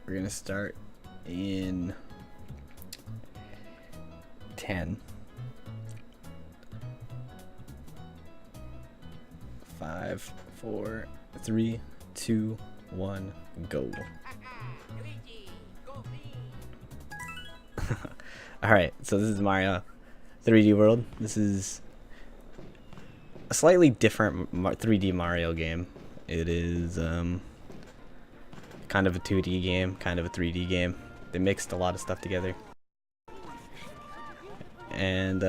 We're gonna start in 10. 5, 4, 3, 2, 1, go. Alright, so this is Mario 3D World. This is a slightly different 3D Mario game. It is kind of a 2D game, kind of a 3D game. They mixed a lot of stuff together. And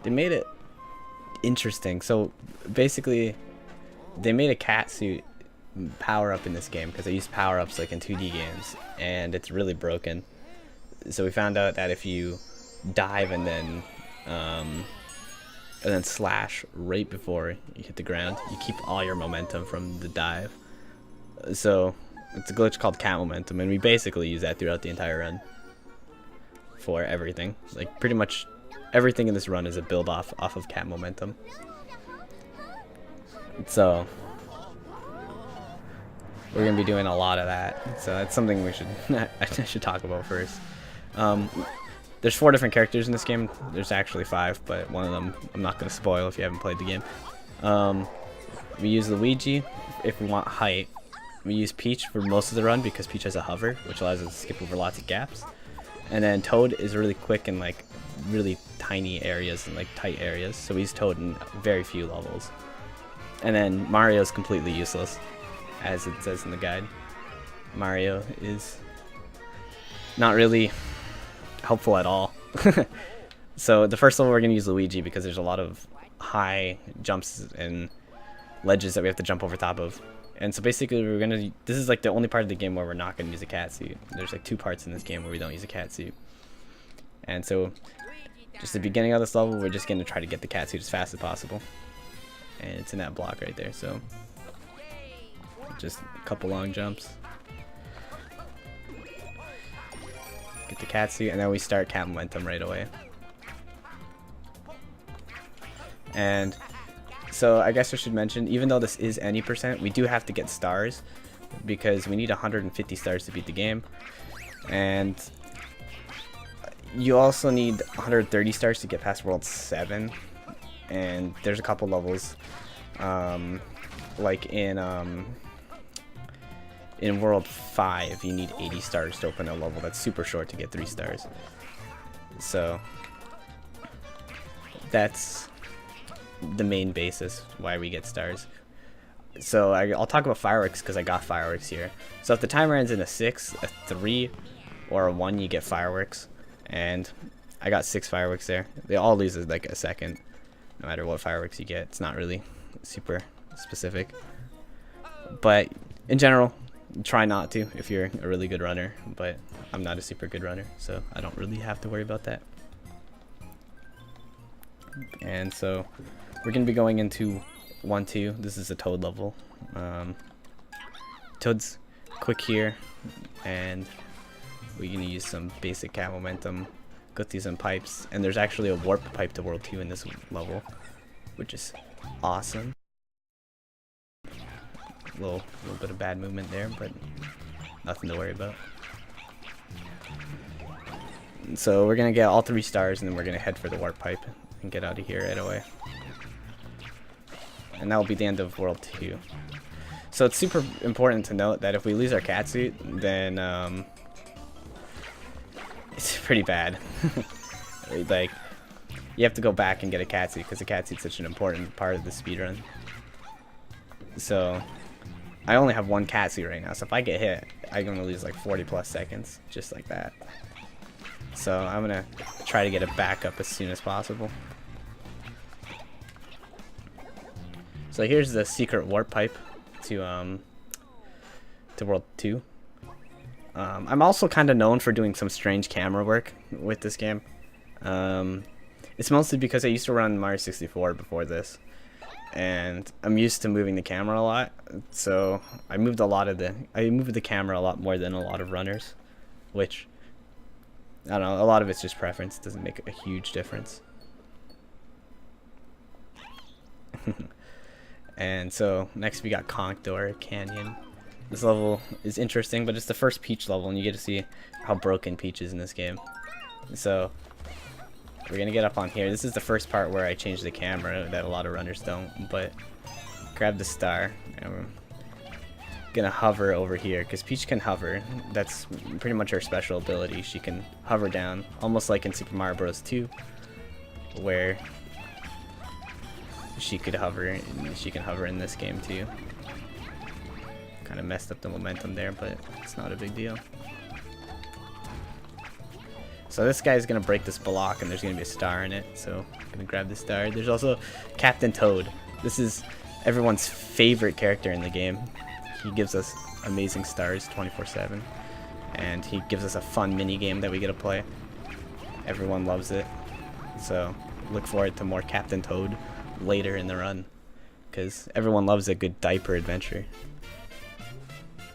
they made it interesting. So basically they made a cat suit power up in this game because they use power ups like in 2D games, and it's really broken. So we found out that if you dive and then slash right before you hit the ground, you keep all your momentum from the dive. So it's a glitch called cat momentum, and we basically use that throughout the entire run for everything. Like pretty much everything in this run is a build off of cat momentum. So we're gonna be doing a lot of that. So that's something we should I should talk about first. There's 4 different characters in this game. There's actually 5, but one of them I'm not gonna spoil if you haven't played the game. We use Luigi if we want height. We use Peach for most of the run because Peach has a hover, which allows us to skip over lots of gaps. And then Toad is really quick in like really tiny areas and like tight areas, so we use Toad in very few levels. And then Mario is completely useless, as it says in the guide. Mario is not really helpful at all. So the first level we're gonna use Luigi because there's a lot of high jumps and ledges that we have to jump over top of. And so basically this is like the only part of the game where we're not gonna use a cat suit. There's like 2 parts in this game where we don't use a cat suit. And so just the beginning of this level, we're just gonna try to get the cat suit as fast as possible. And it's in that block right there, so just a couple long jumps. Get the cat suit, and then we start cat momentum right away. And so I guess I should mention, even though this is any percent, we do have to get stars because we need 150 stars to beat the game. And you also need 130 stars to get past World 7. And there's a couple levels, like in World 5, you need 80 stars to open a level that's super short to get 3 stars. So that's the main basis why we get stars. So I'll talk about fireworks because I got fireworks here. So if the timer ends in a 6, a 3, or a 1, you get fireworks. And I got 6 fireworks there. They all lose like a second, no matter what fireworks you get. It's not really super specific. But in general, try not to if you're a really good runner. But I'm not a super good runner, so I don't really have to worry about that. And so we're going to be going into 1-2. This is a Toad level. Toad's quick here, and we're going to use some basic cat momentum, go through some pipes, and there's actually a warp pipe to World 2 in this level, which is awesome. A little bit of bad movement there, but nothing to worry about. So we're going to get all 3 stars, and then we're going to head for the warp pipe and get out of here right away. And that will be the end of World 2. So it's super important to note that if we lose our cat suit, then it's pretty bad. Like, you have to go back and get a cat suit because the cat suit's such an important part of the speedrun. So I only have 1 cat suit right now, so if I get hit, I'm gonna lose like 40 plus seconds, just like that. So I'm gonna try to get a backup as soon as possible. So here's the secret warp pipe to World 2. I'm also kind of known for doing some strange camera work with this game. It's mostly because I used to run Mario 64 before this, and I'm used to moving the camera a lot. So I moved the camera a lot more than a lot of runners, which I don't know. A lot of it's just preference. It doesn't make a huge difference. And so next we got Conch Door Canyon, This level is interesting, but it's the first Peach level, and you get to see how broken Peach is in this game. So we're gonna get up on here. This is the first part where I change the camera that a lot of runners don't, but grab the star, and we're gonna hover over here, because Peach can hover. That's pretty much her special ability. She can hover down, almost like in Super Mario Bros. 2, where she could hover, and she can hover in this game too. Kind of messed up the momentum there, but it's not a big deal. So this guy's gonna break this block, and there's gonna be a star in it, so I'm gonna grab the star. There's also Captain Toad. This is everyone's favorite character in the game. He gives us amazing stars 24/7, and he gives us a fun mini game that we get to play. Everyone loves it, so look forward to more Captain Toad later in the run, because everyone loves a good diaper adventure.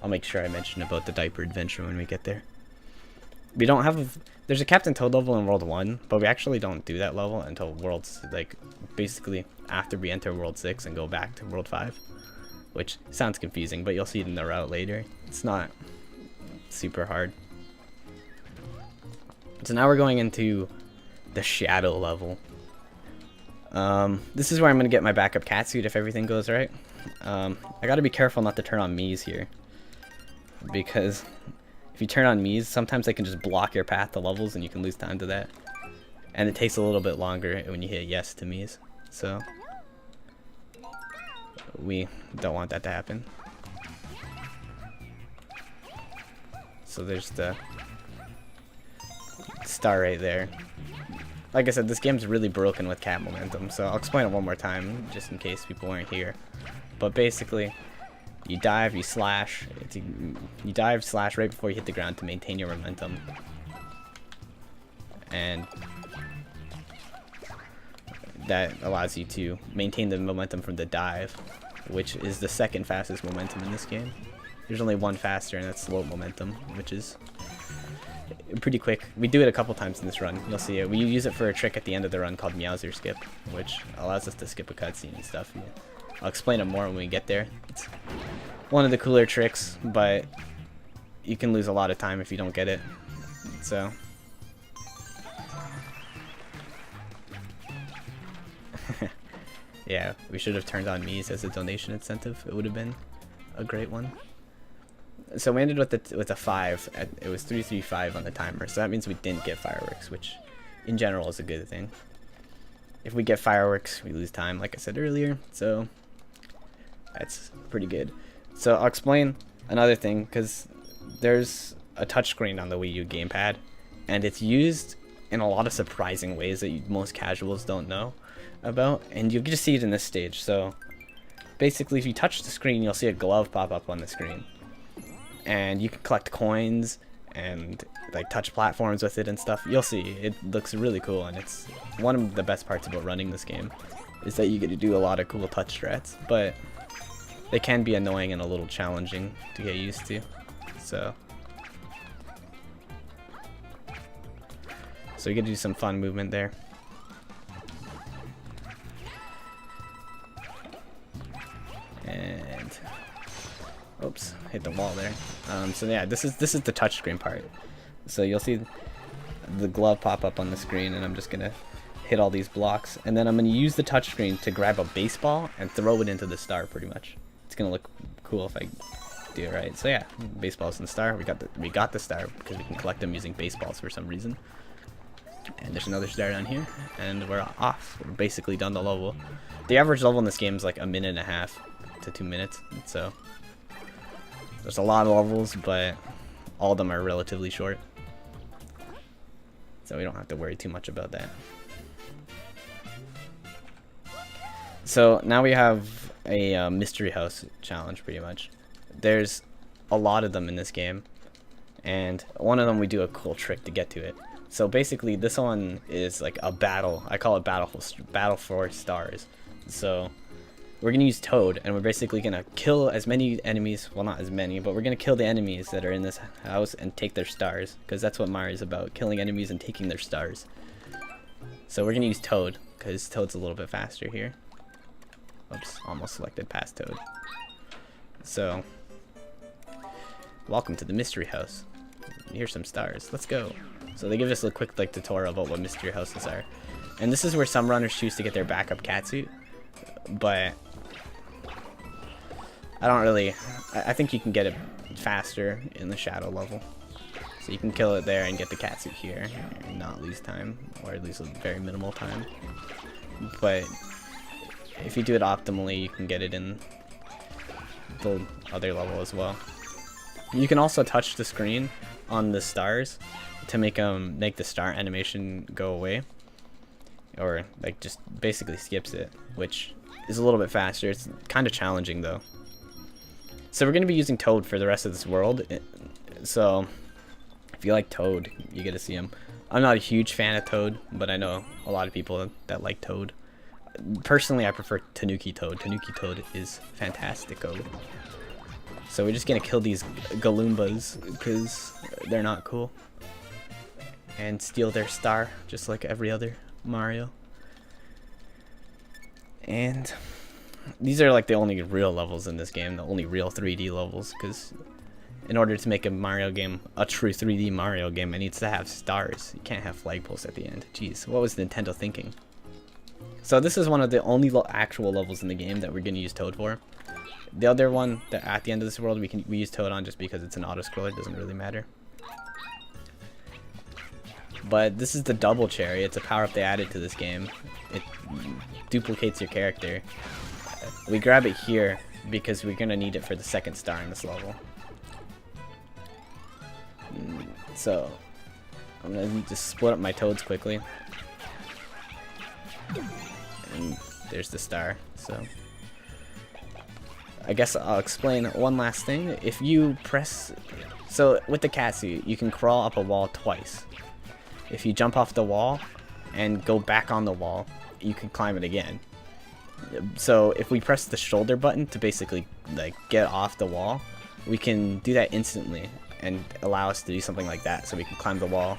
I'll make sure I mention about the diaper adventure when we get there. We don't have there's a Captain Toad level in World 1, but we actually don't do that level until Worlds, like, basically after we enter World 6 and go back to World 5. Which sounds confusing, but you'll see it in the route later. It's not super hard. So now we're going into the Shadow level. This is where I'm going to get my backup catsuit if everything goes right. I got to be careful not to turn on Mii's here, because if you turn on Mii's, sometimes they can just block your path to levels and you can lose time to that. And it takes a little bit longer when you hit yes to Mii's. So we don't want that to happen. So there's the star right there. Like I said, this game's really broken with cat momentum, so I'll explain it one more time just in case people weren't here. But basically, you dive, you slash. You dive, slash right before you hit the ground to maintain your momentum. And that allows you to maintain the momentum from the dive, which is the second fastest momentum in this game. There's only one faster, and that's slow momentum, which is pretty quick. We do it a couple times in this run. You'll see it. We use it for a trick at the end of the run called Meowser Skip, which allows us to skip a cutscene and stuff. I'll explain it more when we get there. It's one of the cooler tricks, but you can lose a lot of time if you don't get it. So yeah, we should have turned on Mii's as a donation incentive. It would have been a great one. So we ended with a 5. It was 335 on the timer, so that means we didn't get fireworks, which in general is a good thing. If we get fireworks, we lose time, like I said earlier, so that's pretty good. So I'll explain another thing, because there's a touchscreen on the Wii U gamepad, and it's used in a lot of surprising ways that most casuals don't know about, and you can just see it in this stage. So basically, if you touch the screen, you'll see a glove pop up on the screen, and you can collect coins and like touch platforms with it and stuff. You'll see it looks really cool, and it's one of the best parts about running this game is that you get to do a lot of cool touch strats, but they can be annoying and a little challenging to get used to. So you get to do some fun movement there. And oops, hit the wall there. So yeah, this is the touchscreen part. So you'll see the glove pop up on the screen, and I'm just gonna hit all these blocks, and then I'm gonna use the touchscreen to grab a baseball and throw it into the star. Pretty much, it's gonna look cool if I do it right. So yeah, baseballs in the star. We got the star because we can collect them using baseballs for some reason. And there's another star down here, and we're off. We're basically done the level. The average level in this game is like 1.5 to 2 minutes, so there's a lot of levels, but all of them are relatively short, so we don't have to worry too much about that. So now we have a mystery house challenge, pretty much. There's a lot of them in this game, and one of them we do a cool trick to get to it. So basically, this one is like a battle. I call it battle for stars. So we're gonna use Toad, and we're basically gonna kill as many enemies. Well, not as many, but we're gonna kill the enemies that are in this house and take their stars, because that's what Mario's about: killing enemies and taking their stars. So we're gonna use Toad, because Toad's a little bit faster here. Oops, almost selected past Toad. So Welcome to the mystery house. Here's some stars. Let's go. So they give us a quick like tutorial about what mystery houses are. And this is where some runners choose to get their backup catsuit. But I don't really... I think you can get it faster in the shadow level. So you can kill it there and get the catsuit here and not lose time, or at least a very minimal time. But if you do it optimally, you can get it in the other level as well. You can also touch the screen on the stars to make the star animation go away, or like just basically skips it, which is a little bit faster. It's kind of challenging though. So we're going to be using Toad for the rest of this world. So if you like Toad, you get to see him. I'm not a huge fan of Toad, but I know a lot of people that like Toad. Personally, I prefer Tanuki Toad. Tanuki Toad is fantastico. So we're just going to kill these Galoombas because they're not cool. And steal their star, just like every other Mario. And these are like the only real levels in this game, the only real 3D levels, because in order to make a Mario game, a true 3D Mario game, it needs to have stars. You can't have flagpoles at the end. Jeez, what was Nintendo thinking? So this is one of the only actual levels in the game that we're going to use Toad for. The other one, that at the end of this world, we use Toad on just because it's an auto-scroller. It doesn't really matter. But this is the double cherry. It's a power-up they added to this game. It duplicates your character. We grab it here because we're going to need it for the second star in this level. So I'm going to just split up my Toads quickly. And there's the star. So I guess I'll explain one last thing. If you press... So with the catsuit, you can crawl up a wall twice. If you jump off the wall and go back on the wall, you can climb it again. So if we press the shoulder button to basically like get off the wall, we can do that instantly and allow us to do something like that. So we can climb the wall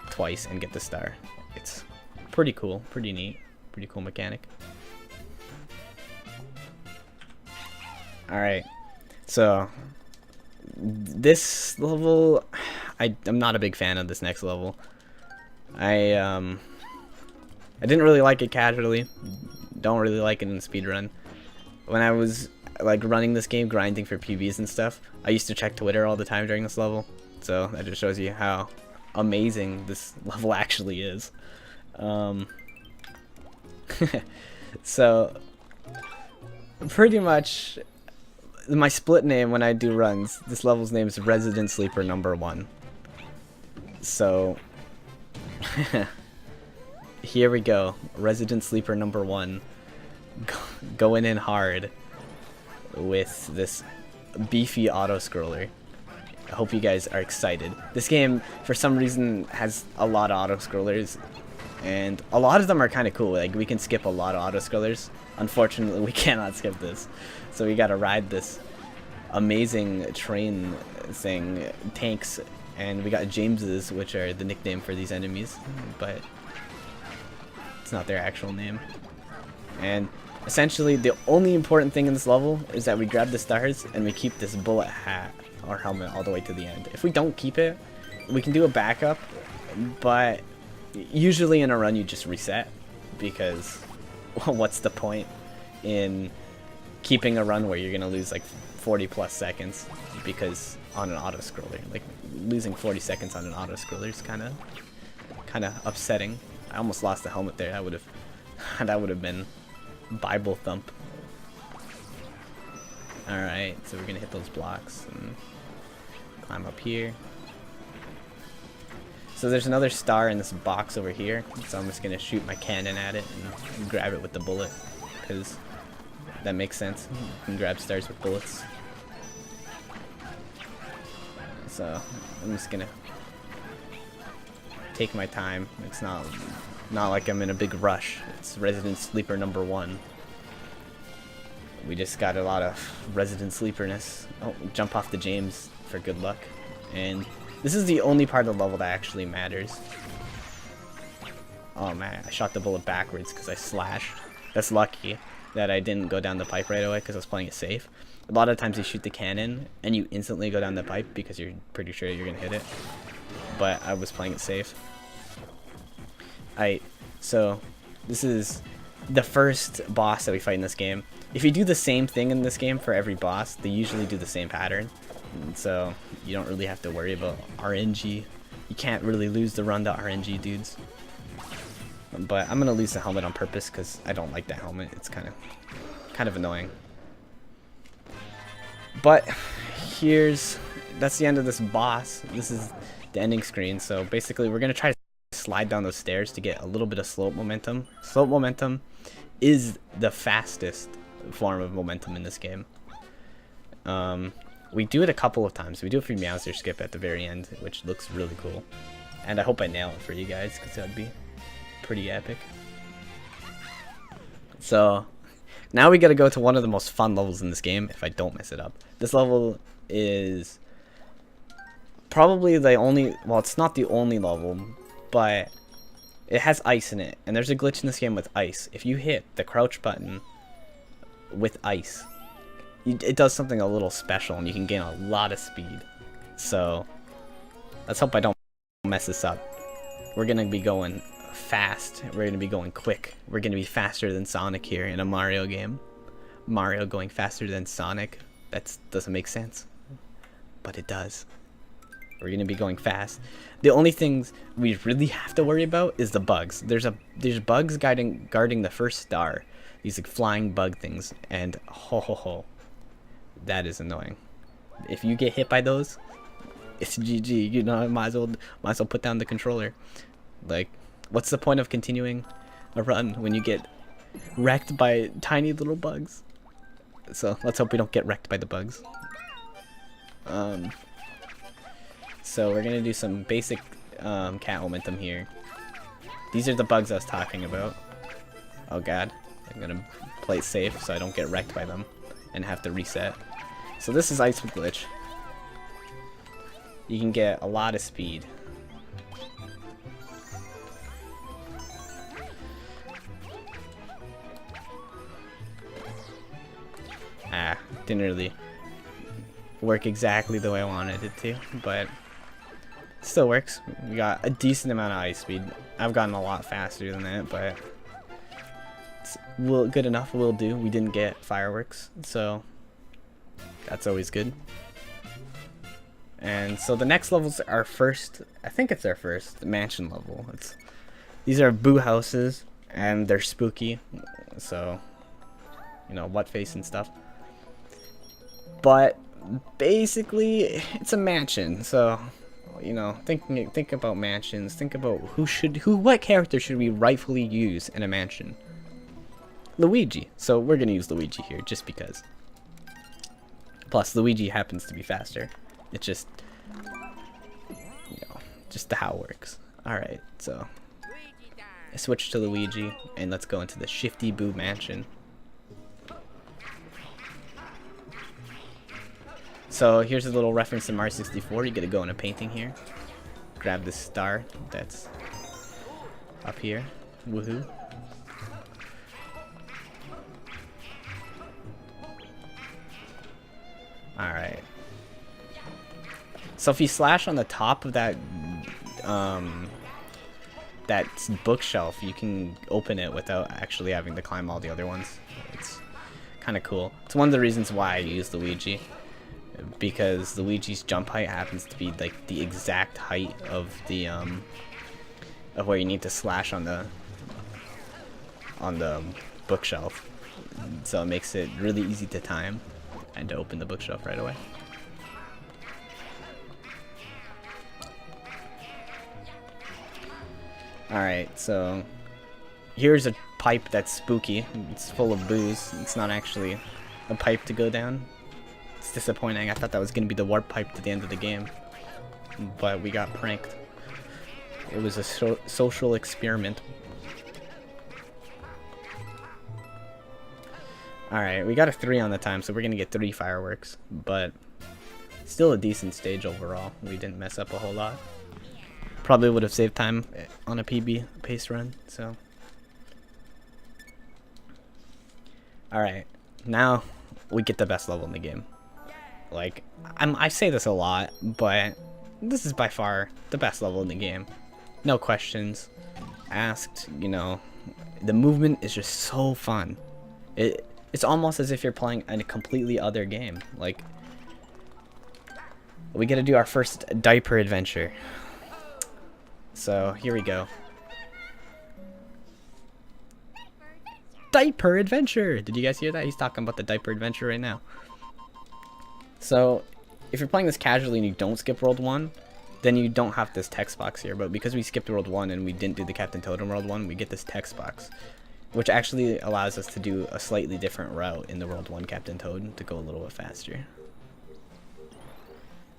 twice and get the star. It's pretty cool, pretty neat, pretty cool mechanic. Alright, so this level, I'm not a big fan of this next level. I didn't really like it casually. Don't really like it in speedrun. When I was like running this game, grinding for PBs and stuff, I used to check Twitter all the time during this level. So that just shows you how amazing this level actually is. So pretty much my split name when I do runs, this level's name is Resident Sleeper number 1. So here we go, Resident Sleeper number 1, going in hard with this beefy auto-scroller. I hope you guys are excited. This game, for some reason, has a lot of auto-scrollers, and a lot of them are kind of cool. Like, we can skip a lot of auto-scrollers. Unfortunately, we cannot skip this. So we gotta ride this amazing train thing, tanks, and we got Jameses, which are the nickname for these enemies, but it's not their actual name. And essentially, the only important thing in this level is that we grab the stars and we keep this bullet hat or helmet all the way to the end. If we don't keep it, we can do a backup, but usually in a run you just reset, because well, what's the point in keeping a run where you're gonna lose like 40 plus seconds because on an auto scroller, like losing 40 seconds on an auto scroller is kind of upsetting. I almost lost the helmet there. That would have been Bible thump. Alright, so we're gonna hit those blocks and climb up here. So there's another star in this box over here, so I'm just gonna shoot my cannon at it and grab it with the bullet, because that makes sense. You can grab stars with bullets. So I'm just gonna take my time. It's not like I'm in a big rush. It's Resident Sleeper number 1. We just got a lot of Resident Sleeperness. Oh, jump off the James for good luck. And this is the only part of the level that actually matters. Oh man, I shot the bullet backwards because I slashed. That's lucky that I didn't go down the pipe right away because I was playing it safe. A lot of times you shoot the cannon and you instantly go down the pipe because you're pretty sure you're gonna hit it. But I was playing it safe. Alright, so this is the first boss that we fight in this game. If you do the same thing in this game for every boss, they usually do the same pattern. And so you don't really have to worry about RNG. You can't really lose the run to RNG dudes. But I'm gonna lose the helmet on purpose because I don't like that helmet. It's kind of annoying. But that's the end of this boss. This is the ending screen. So basically we're gonna try to slide down those stairs to get a little bit of slope momentum. Slope momentum is the fastest form of momentum in this game. We do it a couple of times. We do a free Meowser skip at the very end, which looks really cool. And I hope I nail it for you guys because that would be pretty epic. So now we gotta go to one of the most fun levels in this game if I don't mess it up. This level is probably the only, well, it's not the only level, but it has ice in it. And there's a glitch in this game with ice. If you hit the crouch button with ice, it does something a little special and you can gain a lot of speed. So let's hope I don't mess this up. We're gonna be going fast. We're gonna be going quick. We're gonna be faster than Sonic here in a Mario game. Mario going faster than Sonic. That doesn't make sense, but it does. We're gonna be going fast. The only things we really have to worry about is the bugs. There's bugs guarding the first star. These like flying bug things, and ho, that is annoying. If you get hit by those, it's GG. You know, might as well put down the controller. Like, what's the point of continuing a run when you get wrecked by tiny little bugs? So let's hope we don't get wrecked by the bugs. So we're gonna do some basic cat momentum here. These are the bugs I was talking about. Oh god, I'm gonna play it safe so I don't get wrecked by them and have to reset. So this is Ice with Glitch. You can get a lot of speed. Didn't really work exactly the way I wanted it to, but it still works. We got a decent amount of ice speed. I've gotten a lot faster than that, but it's good enough. Will do. We didn't get fireworks, so that's always good. And so the next level's our first, I think it's our first mansion level. These are boo houses and they're spooky, so you know, what face and stuff. But basically it's a mansion, so you know, think about mansions. Think about what character should we rightfully use in a mansion? Luigi. So we're gonna use Luigi here just because. Plus Luigi happens to be faster. It's just, you know, just how it works. Alright, so I switch to Luigi and let's go into the Shifty Boo Mansion. So here's a little reference to Mario 64. You gotta go in a painting here. Grab this star that's up here. Woohoo. Alright. So if you slash on the top of that that bookshelf, you can open it without actually having to climb all the other ones. It's kind of cool. It's one of the reasons why I use Luigi, because Luigi's jump height happens to be like the exact height of the of where you need to slash on the bookshelf. So it makes it really easy to time and to open the bookshelf right away. Alright, so here's a pipe that's spooky. It's full of booze. It's not actually a pipe to go down. It's disappointing. I thought that was going to be the warp pipe to the end of the game, but we got pranked. It was a social experiment. Alright, we got a 3 on the time, so we're going to get 3 fireworks, but still a decent stage overall. We didn't mess up a whole lot. Probably would have saved time on a PB pace run, so. Alright, now we get the best level in the game. Like, I say this a lot, but this is by far the best level in the game. No questions asked, you know. The movement is just so fun. It's almost as if you're playing a completely other game. Like, we get to do our first diaper adventure. So, here we go. Diaper adventure! Did you guys hear that? He's talking about the diaper adventure right now. So, if you're playing this casually and you don't skip World 1, then you don't have this text box here. But because we skipped World 1 and we didn't do the Captain Toad in World 1, we get this text box, which actually allows us to do a slightly different route in the World 1 Captain Toad to go a little bit faster.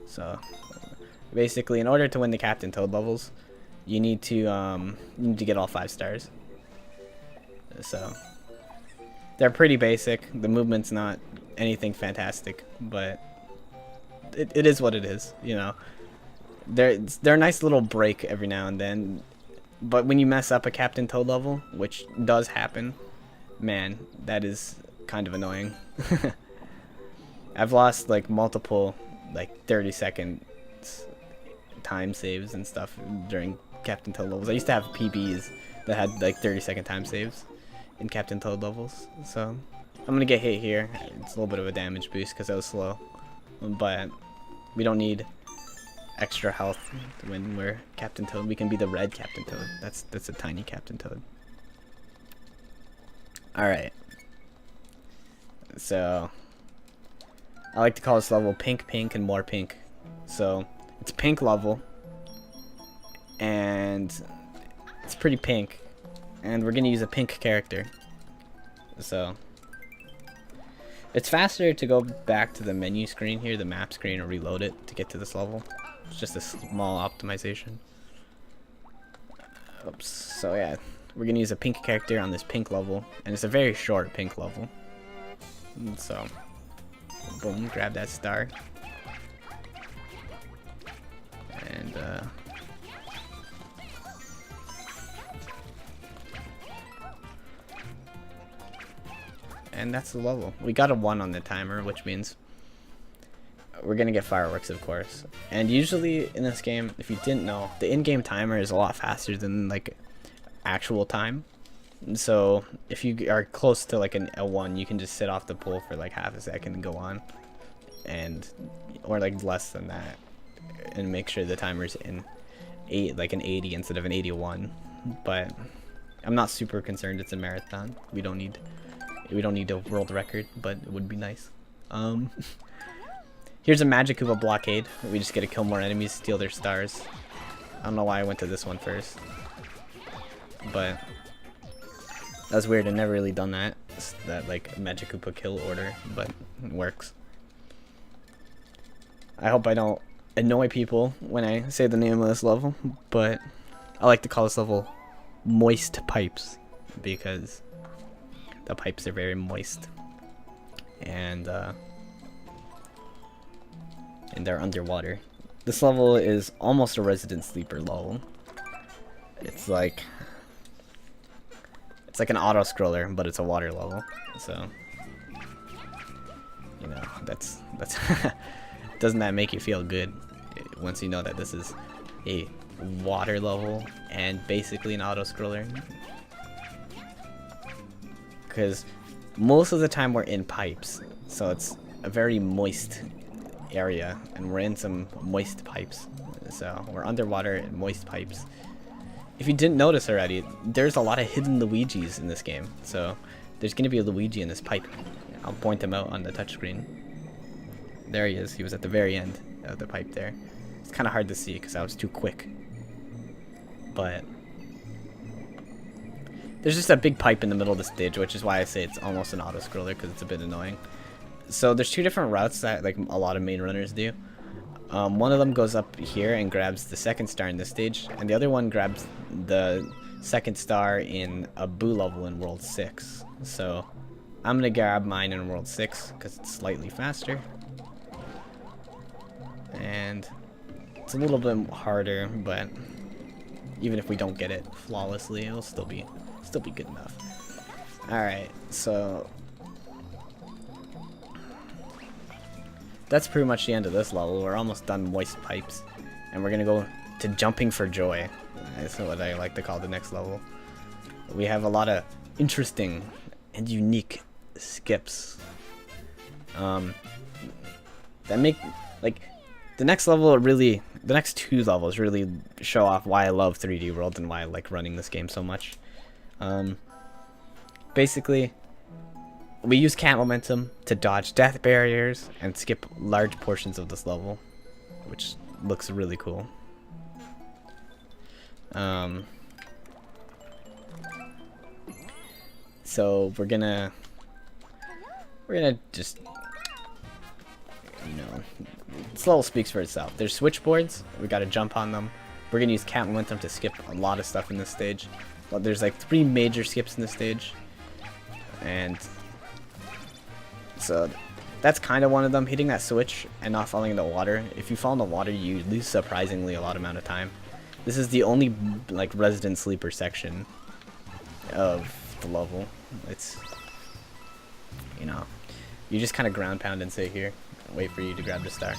So, basically, in order to win the Captain Toad levels, you need to get all 5 stars. So, they're pretty basic. The movement's not anything fantastic, but it is what it is, you know. They're a nice little break every now and then, but when you mess up a Captain Toad level, which does happen, man, that is kind of annoying. I've lost like multiple like 30-second time saves and stuff during Captain Toad levels. I used to have PBs that had like 30-second time saves in Captain Toad levels, so I'm gonna get hit here. It's a little bit of a damage boost because I was slow, but we don't need extra health when we're Captain Toad. We can be the red Captain Toad. That's a tiny Captain Toad. Alright. So I like to call this level Pink, Pink, and More Pink. So it's pink level, and it's pretty pink, and we're gonna use a pink character. So it's faster to go back to the menu screen here, the map screen, and reload it to get to this level. It's just a small optimization. Oops. So yeah, we're gonna use a pink character on this pink level, and it's a very short pink level. And so, boom, grab that star. And that's the level. We got a 1 on the timer, which means we're gonna get fireworks, of course. And usually in this game, if you didn't know, the in-game timer is a lot faster than like actual time. So if you are close to like a 1, you can just sit off the pool for like half a second and go on, and or like less than that, and make sure the timer's in like an 80 instead of an 81. But I'm not super concerned. It's a marathon. We don't need a world record, but it would be nice. Here's a Magic Koopa blockade. We just get to kill more enemies, steal their stars. I don't know why I went to this one first, but that was weird. I've never really done that like Magic Koopa kill order, but it works. I hope I don't annoy people when I say the name of this level, but I like to call this level Moist Pipes because the pipes are very moist, and they're underwater. This level is almost a Resident Sleeper level. It's like an auto scroller, but it's a water level. So, you know, that's doesn't that make you feel good once you know that this is a water level and basically an auto scroller? Because most of the time we're in pipes, so it's a very moist area, and we're in some moist pipes. So we're underwater in moist pipes. If you didn't notice already, there's a lot of hidden Luigis in this game. So there's going to be a Luigi in this pipe. I'll point him out on the touchscreen. There he is. He was at the very end of the pipe there. It's kind of hard to see because I was too quick. But there's just a big pipe in the middle of the stage, which is why I say it's almost an auto-scroller, because it's a bit annoying. So there's 2 different routes that like a lot of main runners do. One of them goes up here and grabs the 2nd star in this stage, and the other one grabs the 2nd star in a Boo level in World 6. So I'm going to grab mine in World 6 because it's slightly faster. And it's a little bit harder, but even if we don't get it flawlessly, it'll still be good enough. Alright, so that's pretty much the end of this level. We're almost done Moist Pipes, and we're gonna go to Jumping for Joy. That's what I like to call the next level. We have a lot of interesting and unique skips. That make, like, the next level really, the next two levels really show off why I love 3D World and why I like running this game so much. Basically, we use cat momentum to dodge death barriers and skip large portions of this level, which looks really cool. So we're gonna just, you know, this level speaks for itself. There's switchboards, we gotta jump on them. We're gonna use cat momentum to skip a lot of stuff in this stage. But there's like 3 major skips in this stage, and so that's kind of one of them. Hitting that switch and not falling in the water. If you fall in the water, you lose surprisingly a lot amount of time. This is the only like resident sleeper section of the level. It's, you know, you just kind of ground pound and sit here and wait for you to grab the star.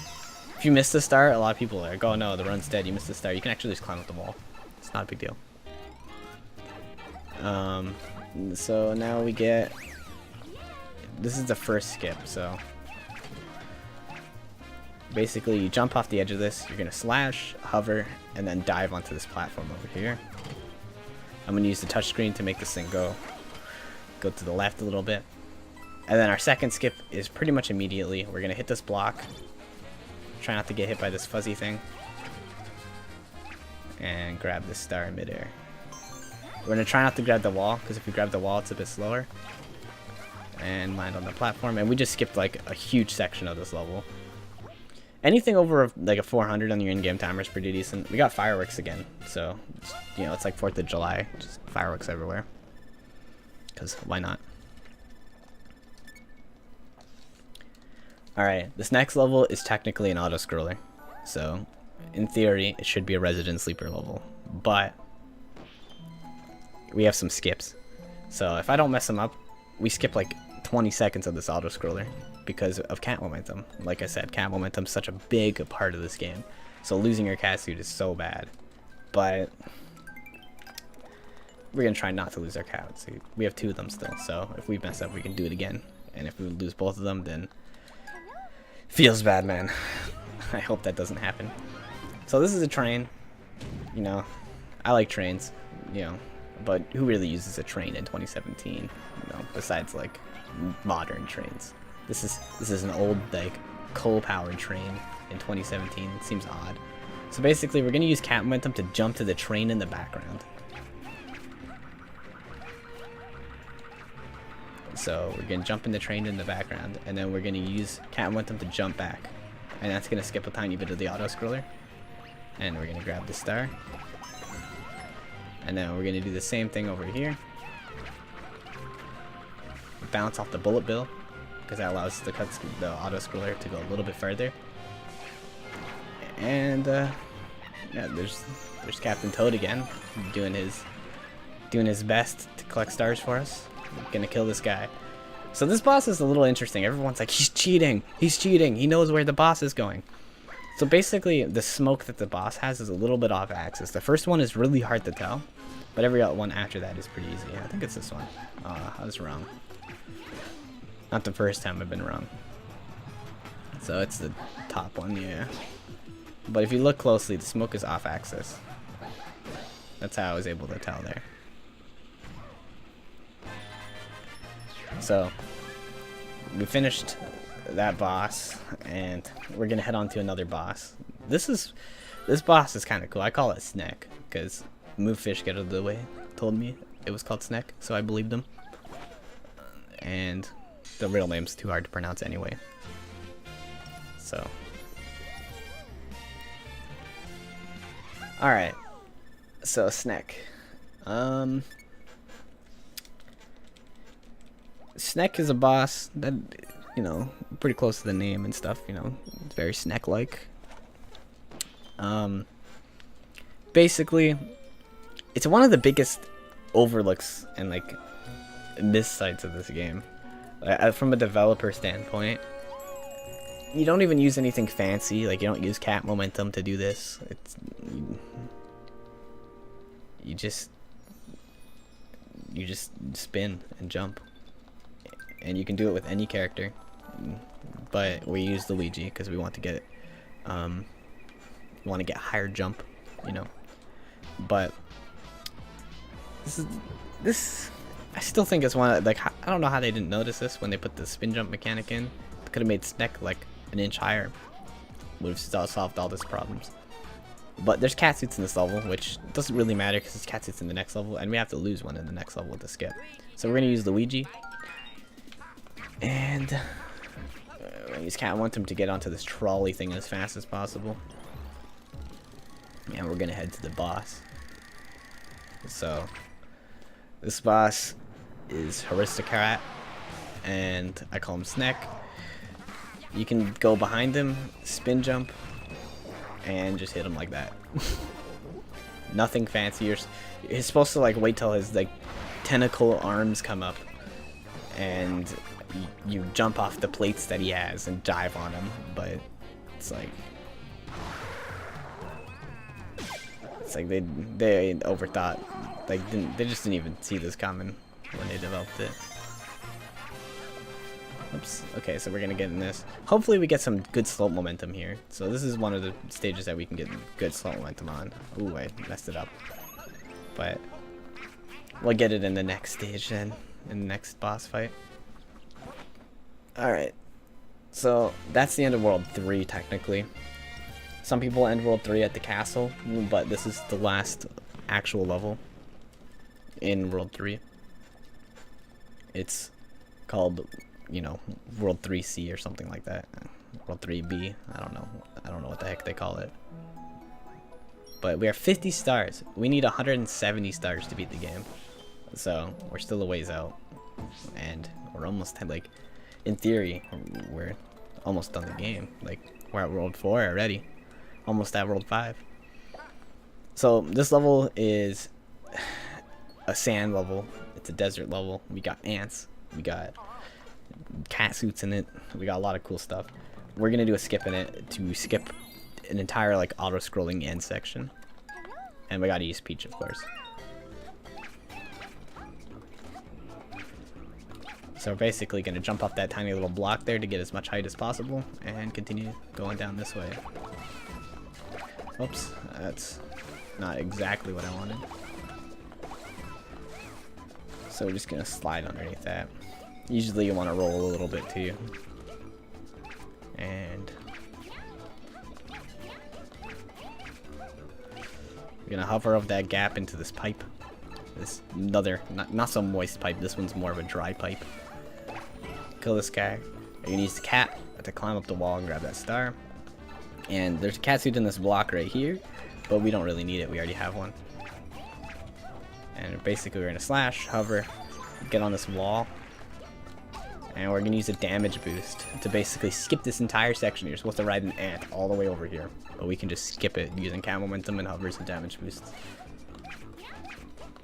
If you miss the star, a lot of people are like, oh no, the run's dead, you missed the star. You can actually just climb up the wall. It's not a big deal. So now we get, this is the first skip. So basically you jump off the edge of this, you're gonna slash, hover, and then dive onto this platform over here. I'm gonna use the touchscreen to make this thing go to the left a little bit. And then our second skip is pretty much immediately. We're gonna hit this block, try not to get hit by this fuzzy thing, and grab this star in midair. We're gonna try not to grab the wall, because if we grab the wall it's a bit slower. And land on the platform, and we just skipped like a huge section of this level. Anything over like a 400 on your in-game timer is pretty decent. We got fireworks again, so, you know, it's like 4th of July, just fireworks everywhere. Because why not? Alright, this next level is technically an auto-scroller. So, in theory, it should be a resident sleeper level. But we have some skips. So if I don't mess them up, we skip like 20 seconds of this auto-scroller because of cat momentum. Like I said, cat momentum is such a big part of this game. So losing your cat suit is so bad. But we're going to try not to lose our cat suit. We have 2 of them still, so if we mess up, we can do it again. And if we lose both of them, then feels bad, man. I hope that doesn't happen. So this is a train. You know, I like trains, you know. But who really uses a train in 2017? You know, besides like modern trains. This is an old like coal-powered train in 2017. It seems odd. So basically, we're gonna use cat momentum to jump to the train in the background. So we're gonna jump in the train in the background, and then we're gonna use cat momentum to jump back, and that's gonna skip a tiny bit of the auto scroller. And we're gonna grab the star. And then we're going to do the same thing over here. Bounce off the bullet bill, because that allows the auto scroller to go a little bit further. And yeah, there's Captain Toad again, doing his best to collect stars for us. Gonna kill this guy. So this boss is a little interesting. Everyone's like, he's cheating, he knows where the boss is going. So basically, the smoke that the boss has is a little bit off axis. The first one is really hard to tell, but every one after that is pretty easy. I think it's this one. I was wrong. Not the first time I've been wrong. So it's the top one, yeah. But if you look closely, the smoke is off axis. That's how I was able to tell there. So we finished that boss, and we're gonna head on to another boss. This boss is kind of cool. I call it Snack because Movefish Get Out of the Way told me it was called Snack, so I believed him. And the real name's too hard to pronounce anyway. So, all right. So Snack. Snack is a boss that, you know, pretty close to the name and stuff, you know, it's very Snack-like. Basically, it's one of the biggest overlooks and, like, miss sights of this game. From a developer standpoint, you don't even use anything fancy. Like, you don't use cat momentum to do this. You just spin and jump, and you can do it with any character. But we use Luigi because we want to get higher jump, you know. But this I still think it's one of, like, I don't know how they didn't notice this when they put the spin jump mechanic in. Could have made Sneck like an inch higher. Would have solved all these problems. But there's cat suits in this level, which doesn't really matter because it's cat suits in the next level, and we have to lose one in the next level with the skip. So we're gonna use Luigi, and we're gonna use cat momentum to get onto this trolley thing as fast as possible. And we're gonna head to the boss. So this boss is Aristocrat, and I call him Sneck. You can go behind him, spin jump, and just hit him like that. Nothing fancy. You're supposed to like wait till his like tentacle arms come up, and you jump off the plates that he has and dive on him. But it's like they overthought. Like they just didn't even see this coming when they developed it. Oops. Okay, so we're gonna get in this. Hopefully we get some good slope momentum here. So this is one of the stages that we can get good slope momentum on. Ooh, I messed it up. But we'll get it in the next stage then, in the next boss fight. Alright. So that's the end of World 3 technically. Some people end World 3 at the castle, but this is the last actual level in World 3. It's called, you know, World 3C or something like that. World 3B. I don't know what the heck they call it. But we are 50 stars. We need 170 stars to beat the game. So we're still a ways out. And we're almost, like, in theory, we're almost done the game. Like, we're at World 4 already. Almost at World 5. So this level is a sand level. It's a desert level. We got ants. We got cat suits in it. We got a lot of cool stuff. We're gonna do a skip in it to skip an entire like auto-scrolling end section, and we gotta use Peach, of course. So we're basically gonna jump off that tiny little block there to get as much height as possible and continue going down this way. Oops, that's not exactly what I wanted. So we're just gonna slide underneath that. Usually you want to roll a little bit too. And we're gonna hover over that gap into this pipe. This another, not so moist pipe, this one's more of a dry pipe. Kill this guy. You're gonna use the cat to climb up the wall and grab that star. And there's a cat suit in this block right here, but we don't really need it, we already have one. And basically we're gonna slash, hover, get on this wall, and we're gonna use a damage boost to basically skip this entire section. You're supposed to ride an ant all the way over here, but we can just skip it using cat momentum and hovers and damage boosts.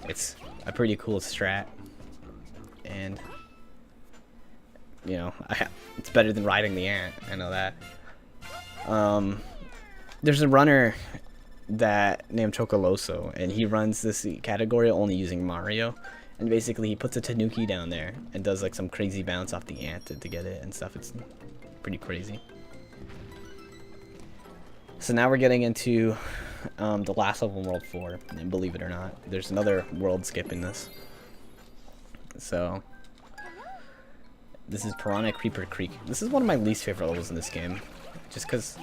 It's a pretty cool strat, and you know, it's better than riding the ant. I know that. There's a runner that named Chocoloso, and he runs this category only using Mario, and basically he puts a Tanuki down there and does like some crazy bounce off the ant to get it and stuff. It's pretty crazy. So now we're getting into the last level in World 4, and believe it or not, there's another world skip in this. So this is Piranha Creeper Creek. This is one of my least favorite levels in this game, just because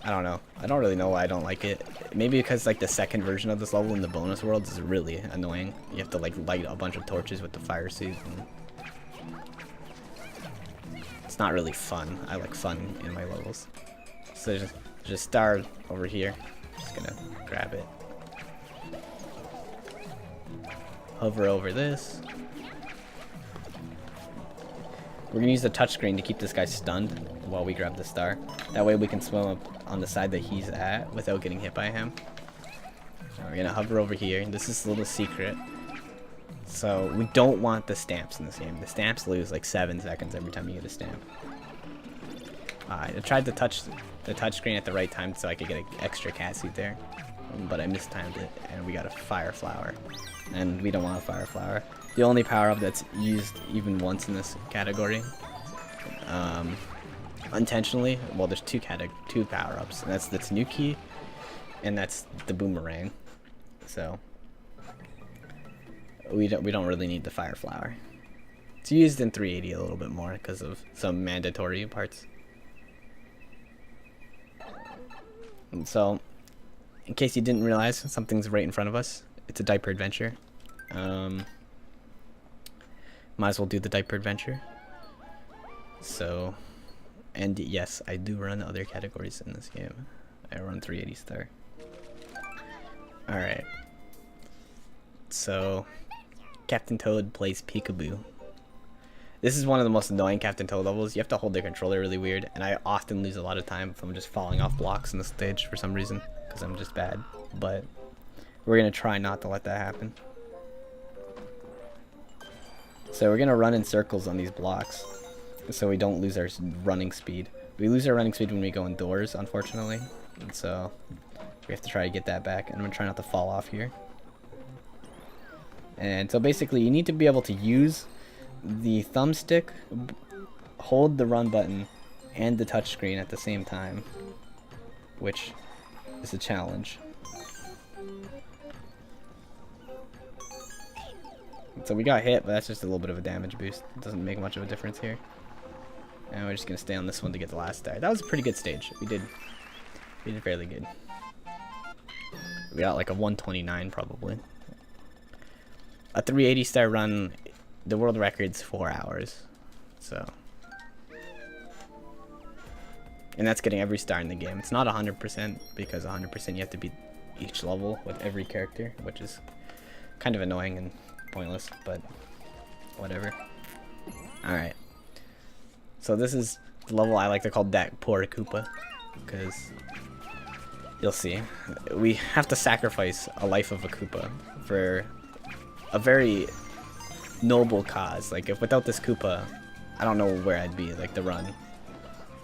I don't know. I don't really know why I don't like it. Maybe because like the second version of this level in the bonus worlds is really annoying. You have to like light a bunch of torches with the fire suit, and it's not really fun. I like fun in my levels. So there's a star over here. Just gonna grab it. Hover over this. We're gonna use the touchscreen to keep this guy stunned while we grab the star. That way we can swim up on the side that he's at without getting hit by him. So we're gonna hover over here. This is a little secret. So we don't want the stamps in this game. The stamps lose like 7 seconds every time you get a stamp. I tried to touch the touchscreen at the right time so I could get an extra cat seat there, but I mistimed it, and we got a fire flower, and we don't want a fire flower. The only power up that's used even once in this category, unintentionally, well, there's two power ups, and that's the Tanuki, and that's the boomerang. So we don't really need the fire flower. It's used in 380 a little bit more because of some mandatory parts. And so, in case you didn't realize, something's right in front of us. It's a diaper adventure. Might as well do the diaper adventure. So, and yes, I do run other categories in this game. I run 380 star. Alright. So, Captain Toad plays Peekaboo. This is one of the most annoying Captain Toad levels. You have to hold the controller really weird, and I often lose a lot of time if I'm just falling off blocks in the stage for some reason, because I'm just bad. But we're going to try not to let that happen. So we're going to run in circles on these blocks, so we don't lose our running speed. We lose our running speed when we go indoors, unfortunately, and so we have to try to get that back, and I'm going to try not to fall off here. And so basically you need to be able to use the thumbstick, hold the run button, and the touchscreen at the same time, which is a challenge. So we got hit, but that's just a little bit of a damage boost. It doesn't make much of a difference here. And we're just gonna stay on this one to get the last star. That was a pretty good stage. We did fairly good. We got like a 129 probably. A 380 star run. The world record's 4 hours, so, and that's getting every star in the game. It's not 100% because 100% you have to beat each level with every character, which is kind of annoying and pointless, but whatever. Alright, so this is the level I like to call that poor Koopa, because you'll see, we have to sacrifice a life of a Koopa for a very noble cause. Like, if without this Koopa, I don't know where I'd be. Like, the run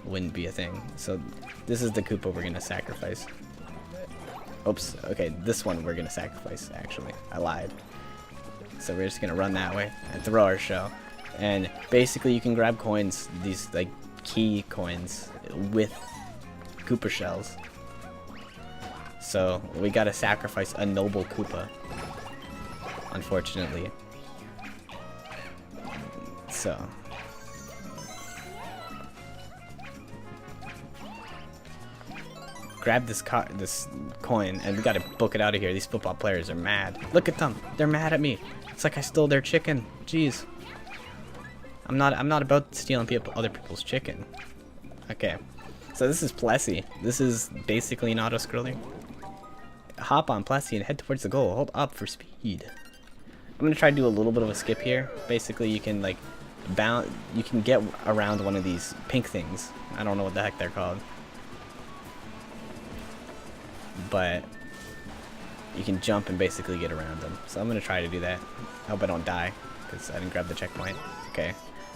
wouldn't be a thing. So this is the Koopa we're gonna sacrifice. Oops, okay, this one we're gonna sacrifice, actually. I lied. So we're just gonna run that way and throw our shell. And basically you can grab coins, these like key coins, with Koopa shells. So we gotta sacrifice a noble Koopa, unfortunately. So grab this coin, and we gotta book it out of here. These football players are mad. Look at them. They're mad at me. It's like I stole their chicken. Jeez. I'm not about stealing other people's chicken. Okay. So this is Plessy. This is basically an auto-scroller. Hop on Plessy and head towards the goal. Hold up for speed. I'm gonna try to do a little bit of a skip here. Basically, you can like you can get around one of these pink things. I don't know what the heck they're called, but you can jump and basically get around them. So I'm gonna try to do that. I hope I don't die because I didn't grab the checkpoint. Okay,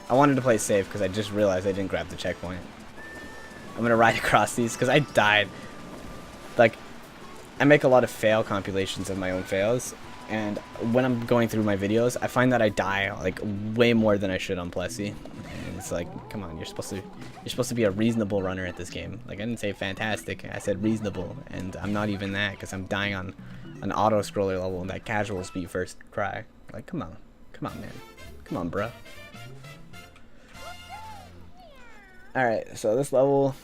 I wanted to play safe because I just realized I didn't grab the checkpoint. I'm gonna ride across these because I died. Like, I make a lot of fail compilations of my own fails, and when I'm going through my videos, I find that I die like way more than I should on Plessy. And it's like, come on, you're supposed to be a reasonable runner at this game. Like, I didn't say fantastic, I said reasonable, and I'm not even that because I'm dying on an auto scroller level and that casuals be first try. Like, come on, man, come on, bro. All right, so this level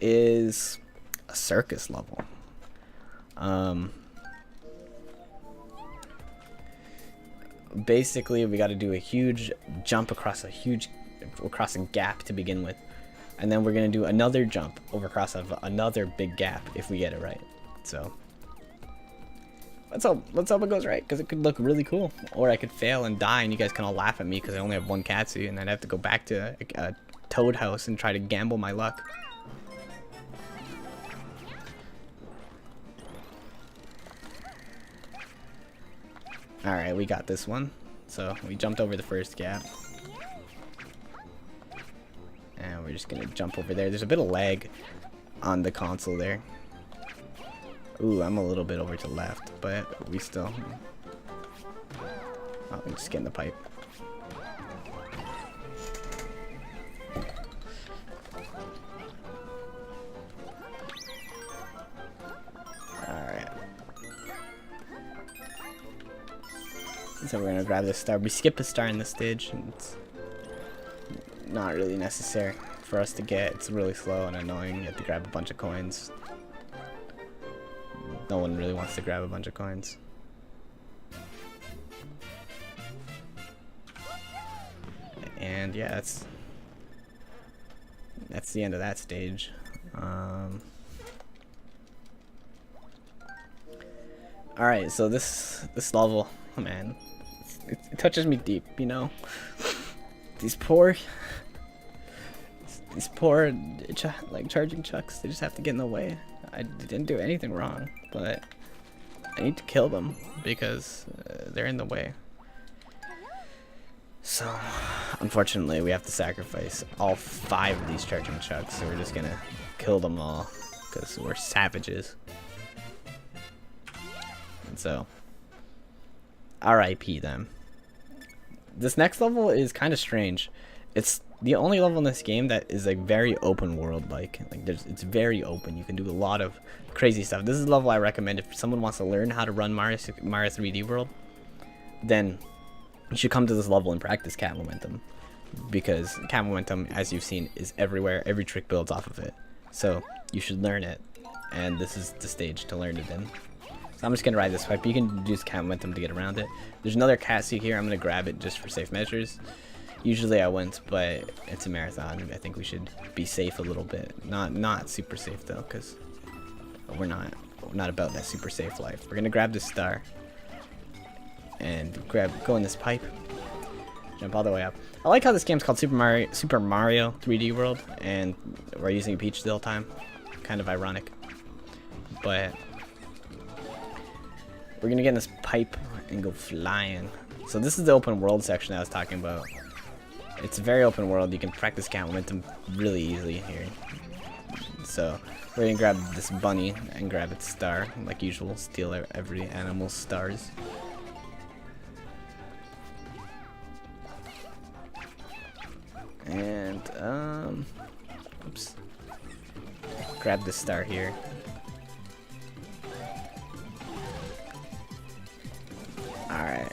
is a circus level. Basically, we got to do a huge jump across a gap to begin with, and then we're gonna do another jump across another big gap if we get it right. So let's hope it goes right, because it could look really cool, or I could fail and die, and you guys can all laugh at me because I only have one catsuit, and I'd have to go back to a Toad house and try to gamble my luck. Alright, we got this one. So we jumped over the first gap. And we're just gonna jump over there. There's a bit of lag on the console there. Ooh, I'm a little bit over to the left, but we still... Oh, we just get in the pipe. Alright. So we're gonna grab this star. We skip a star in this stage, and it's not really necessary for us to get. It's really slow and annoying. You have to grab a bunch of coins. No one really wants to grab a bunch of coins. And yeah, that's the end of that stage. Alright, so this level, oh man, it touches me deep, you know. These poor like charging chucks, they just have to get in the way. I didn't do anything wrong, but I need to kill them because they're in the way. So, unfortunately, we have to sacrifice all 5 of these charging chucks, so we're just gonna kill them all because we're savages. And so, RIP them. This next level is kind of strange. It's the only level in this game that is like very open world like it's very open. You can do a lot of crazy stuff. This is a level I recommend if someone wants to learn how to run Mario 3D World, then you should come to this level and practice cat momentum, because cat momentum, as you've seen, is everywhere. Every trick builds off of it, so you should learn it, and this is the stage to learn it in. So I'm just gonna ride this pipe. You can use cat momentum to get around it. There's another cat suit here. I'm gonna grab it just for safe measures. Usually I wouldn't, but it's a marathon. I think we should be safe a little bit. Not super safe though, because we're not about that super safe life. We're gonna grab this star and go in this pipe, jump all the way up. I like how this game's called Super Mario 3D World, and we're using Peach the whole time. Kind of ironic, but we're gonna get in this pipe and go flying. So this is the open world section I was talking about. It's a very open world. You can practice cat momentum really easily here. So we're gonna grab this bunny and grab its star, like usual. Steal every animal's stars. And oops. Grab the star here. Alright.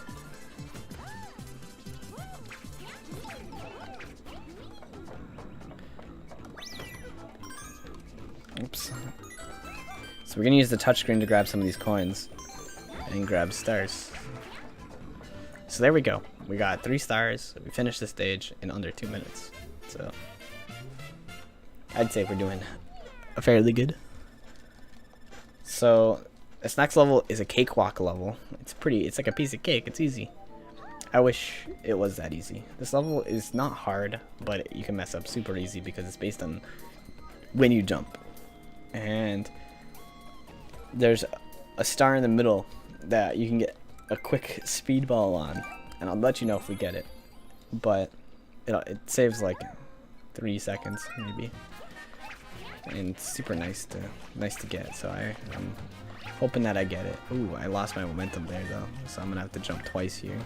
Oops. So we're gonna use the touchscreen to grab some of these coins and grab stars. So there we go. We got 3 stars. We finished the stage in under 2 minutes. So I'd say we're doing fairly good. So this next level is a cakewalk level. It's like a piece of cake. It's easy. I wish it was that easy. This level is not hard, but you can mess up super easy because it's based on when you jump. And there's a star in the middle that you can get a quick speedball on, and I'll let you know if we get it, but it saves like 3 seconds maybe, and it's super nice to get. So I'm hoping that I get it. Ooh, I lost my momentum there though, so I'm gonna have to jump twice here.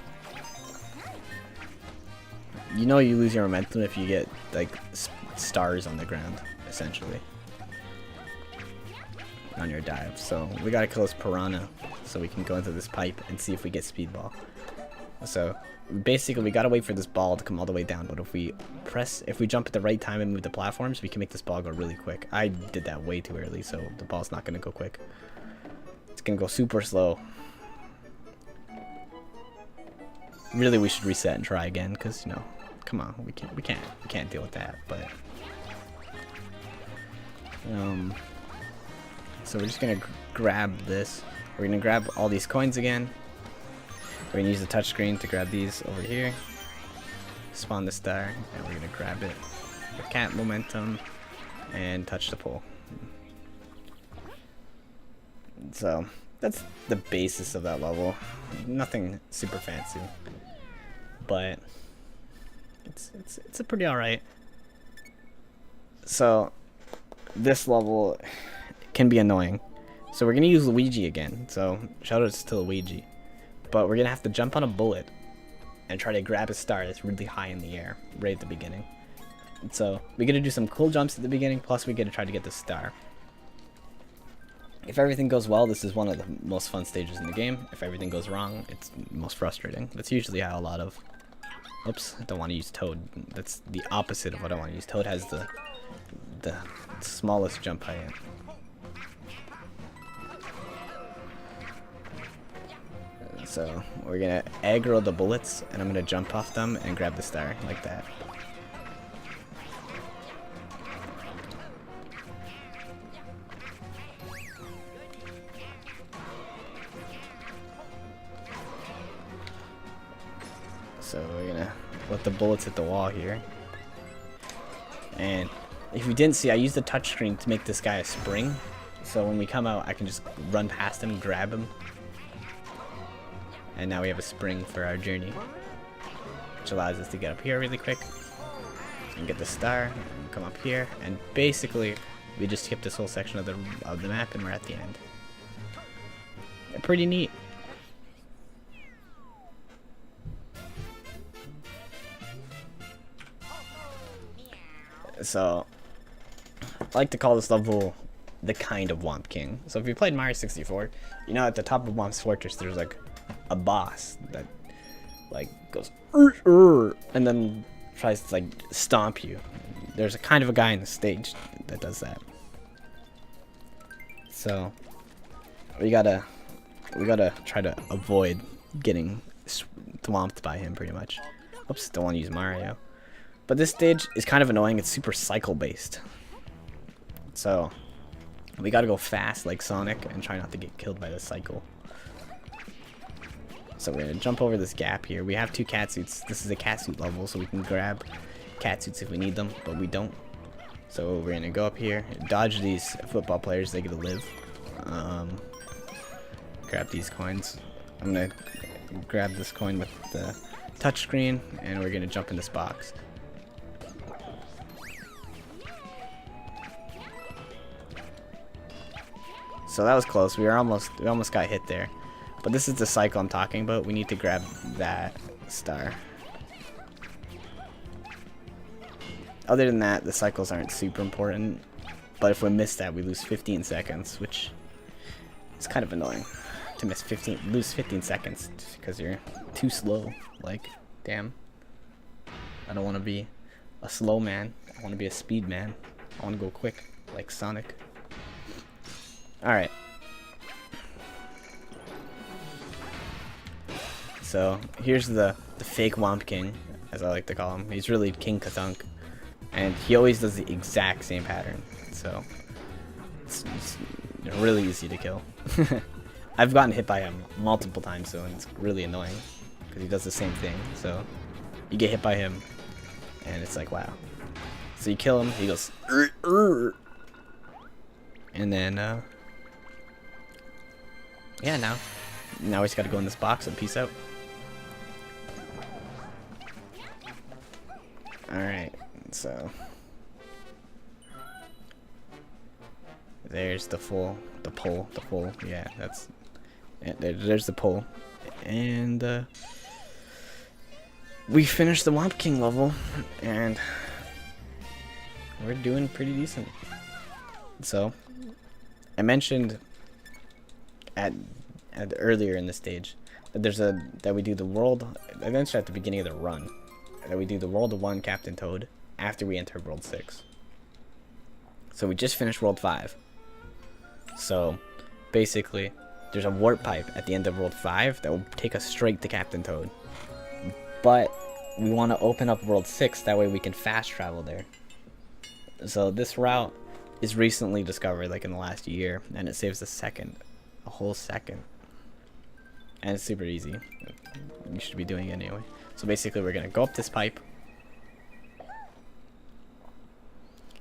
You know, you lose your momentum if you get like stars on the ground, essentially, on your dive. So we gotta kill this piranha so we can go into this pipe and see if we get speedball. So basically we gotta wait for this ball to come all the way down, but if we jump at the right time and move the platforms, we can make this ball go really quick. I did that way too early, so the ball's not gonna go quick. It's gonna go super slow. Really, we should reset and try again, because, you know, come on, we can't deal with that. But so we're just gonna grab this. We're gonna grab all these coins again. We're gonna use the touchscreen to grab these over here. Spawn the star, and we're gonna grab it with cat momentum and touch the pole. So that's the basis of that level. Nothing super fancy, but it's a pretty alright. So this level can be annoying. So we're gonna use Luigi again. So shoutouts to Luigi. But we're gonna have to jump on a bullet and try to grab a star that's really high in the air right at the beginning. And so we gotta do some cool jumps at the beginning, plus we gotta try to get the star. If everything goes well, this is one of the most fun stages in the game. If everything goes wrong, it's most frustrating. That's usually how a lot of... Oops, I don't want to use Toad. That's the opposite of what I want to use. Toad has the smallest jump height. So we're gonna aggro the bullets, and I'm gonna jump off them and grab the star like that. So we're gonna let the bullets hit the wall here. And if you didn't see, I used the touchscreen to make this guy a spring. So when we come out, I can just run past him, grab him. And now we have a spring for our journey, which allows us to get up here really quick and get the star and come up here. And basically, we just skip this whole section of the map and we're at the end. They're pretty neat. So, I like to call this level the kind of Womp King. So if you played Mario 64, you know at the top of Womp's Fortress there's like a boss that like goes and then tries to like stomp you. There's a kind of a guy in the stage that does that. So we gotta try to avoid getting swamped by him pretty much. Oops, don't want to use Mario. But this stage is kind of annoying. It's super cycle based. So we gotta go fast like Sonic and try not to get killed by the cycle. So we're gonna jump over this gap here. We have 2 catsuits. This is a catsuit level, so we can grab catsuits if we need them, but we don't. So we're gonna go up here, dodge these football players. They get to live. Grab these coins. I'm gonna grab this coin with the touchscreen, and we're gonna jump in this box. So that was close. We almost got hit there. But this is the cycle I'm talking about. We need to grab that star. Other than that, the cycles aren't super important. But if we miss that, we lose 15 seconds, which is kind of annoying to lose 15 seconds because you're too slow. Like, damn. I don't want to be a slow man. I want to be a speed man. I want to go quick, like Sonic. Alright. So here's the fake Womp King, as I like to call him. He's really King Kathunk, and he always does the exact same pattern. So it's really easy to kill. I've gotten hit by him multiple times, though, and it's really annoying because he does the same thing. So you get hit by him, and it's like, wow. So you kill him, he goes, and then yeah, now we just gotta go in this box and peace out. Alright, so there's the pole, yeah, that's there's the pole. And we finished the Womp King level, and we're doing pretty decent. So I mentioned earlier in the stage that that we do the world. I mentioned at the beginning of the run that we do the World 1 Captain Toad after we enter World 6. So we just finished World 5. So basically, there's a warp pipe at the end of World 5 that will take us straight to Captain Toad. But we want to open up World 6, that way we can fast travel there. So this route is recently discovered, like in the last year, and it saves a whole second. And it's super easy. You should be doing it anyway. So basically we're gonna go up this pipe,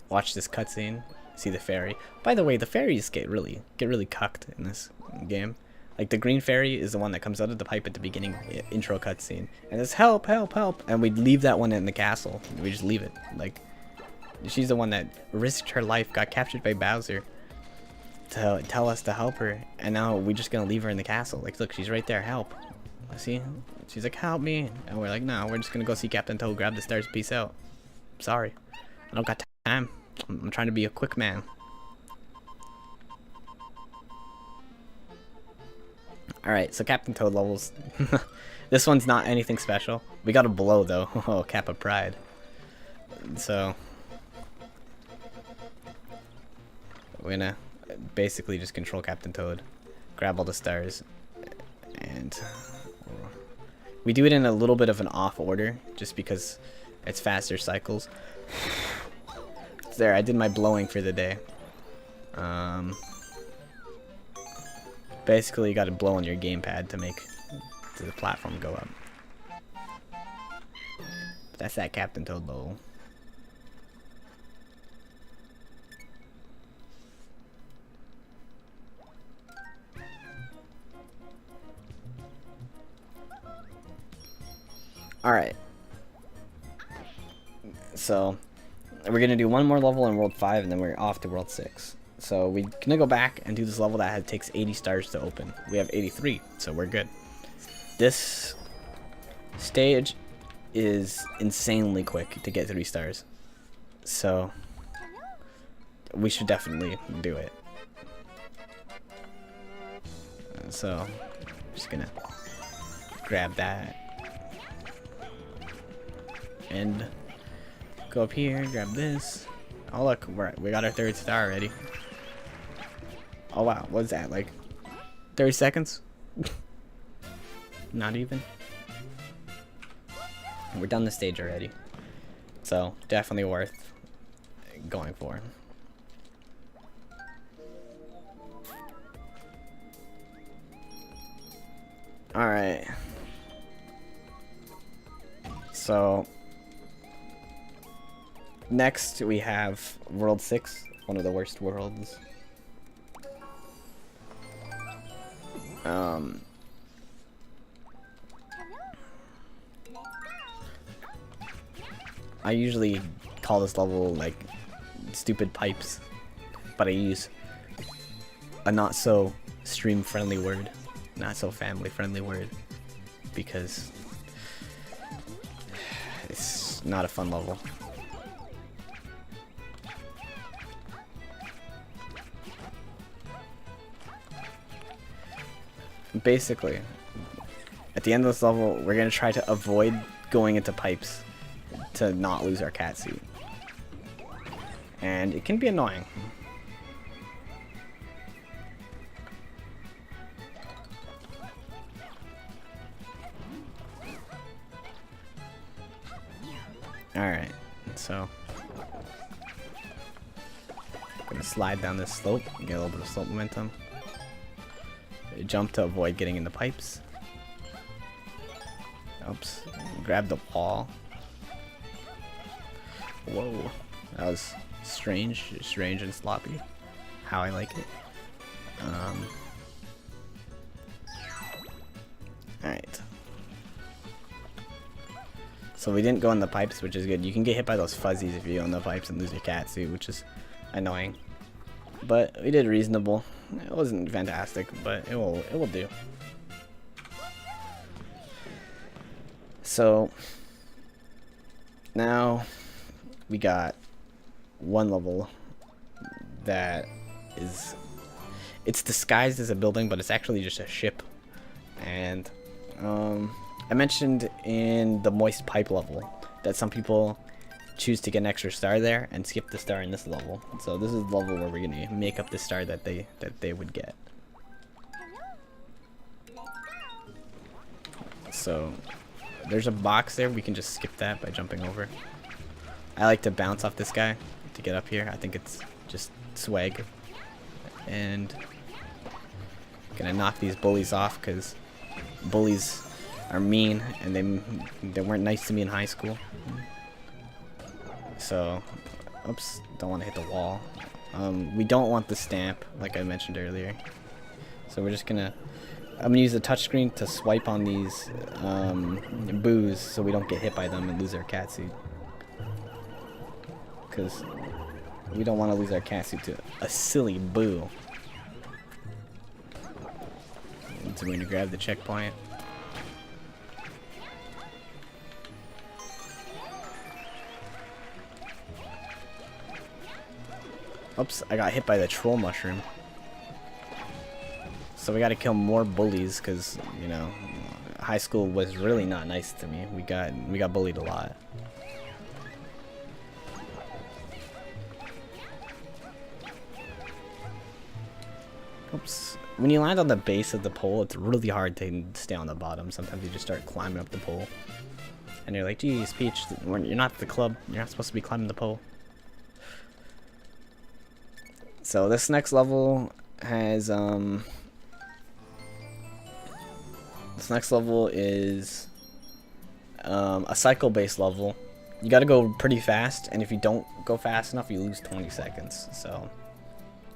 watch this cutscene, see the fairy. By the way, the fairies get really cucked in this game. Like the green fairy is the one that comes out of the pipe at the beginning intro cutscene, and it's help, help, help, and we leave that one in the castle. We just leave it. Like, She's the one that risked her life, got captured by Bowser to tell us to help her, and now we're just gonna leave her in the castle. Like, look, she's right there. Help. See? She's like, help me. And we're like, no, we're just gonna go see Captain Toad, grab the stars, peace out. Sorry. I don't got time. I'm trying to be a quick man. Alright, so Captain Toad levels. This one's not anything special. We got a blow, though. Oh, Cap of Pride. So we're gonna basically just control Captain Toad, grab all the stars, and we do it in a little bit of an off order just because it's faster cycles. There, I did my blowing for the day. Basically you gotta blow on your gamepad to make the platform go up. But that's that Captain Toad level. Alright. So we're gonna do one more level in World 5 and then we're off to World 6. So we're gonna go back and do this level that takes 80 stars to open. We have 83, so we're good. This stage is insanely quick to get 3 stars. So we should definitely do it. So I'm just gonna grab that and go up here, grab this. Oh look, we got our 3rd star already. Oh wow, what is that, like 30 seconds? Not even. We're done the stage already. So definitely worth going for. Alright. So next we have World 6, one of the worst worlds. I usually call this level like stupid pipes, but I use a not so stream friendly word, not so family friendly word, because it's not a fun level. Basically, at the end of this level, we're going to try to avoid going into pipes to not lose our cat suit. And it can be annoying. Alright, so I'm going to slide down this slope and get a little bit of slope momentum. Jump to avoid getting in the pipes. Oops. Grab the wall. Whoa. That was strange and sloppy. How I like it. Alright. So we didn't go in the pipes, which is good. You can get hit by those fuzzies if you go in the pipes and lose your cat suit, which is annoying. But we did reasonable. It wasn't fantastic, but it will do. So now we got one level that it's disguised as a building, but it's actually just a ship. And I mentioned in the moist pipe level that some people choose to get an extra star there and skip the star in this level. So this is the level where we're gonna make up the star that they would get. So there's a box there, we can just skip that by jumping over. I like to bounce off this guy to get up here. I think it's just swag. And gonna knock these bullies off because bullies are mean and they weren't nice to me in high school. So, oops, don't want to hit the wall. We don't want the stamp, like I mentioned earlier. So we're just gonna, I'm gonna use the touchscreen to swipe on these boos so we don't get hit by them and lose our cat suit. because we don't want to lose our catsuit to a silly boo. And so we're going to grab the checkpoint. Oops, I got hit by the troll mushroom. So we got to kill more bullies because, you know, high school was really not nice to me. We got bullied a lot. Oops. When you land on the base of the pole, it's really hard to stay on the bottom. Sometimes you just start climbing up the pole. And you're like, geez, Peach, you're not the club. You're not supposed to be climbing the pole. So this next level has, this next level is a cycle-based level. You gotta go pretty fast, and if you don't go fast enough, you lose 20 seconds. So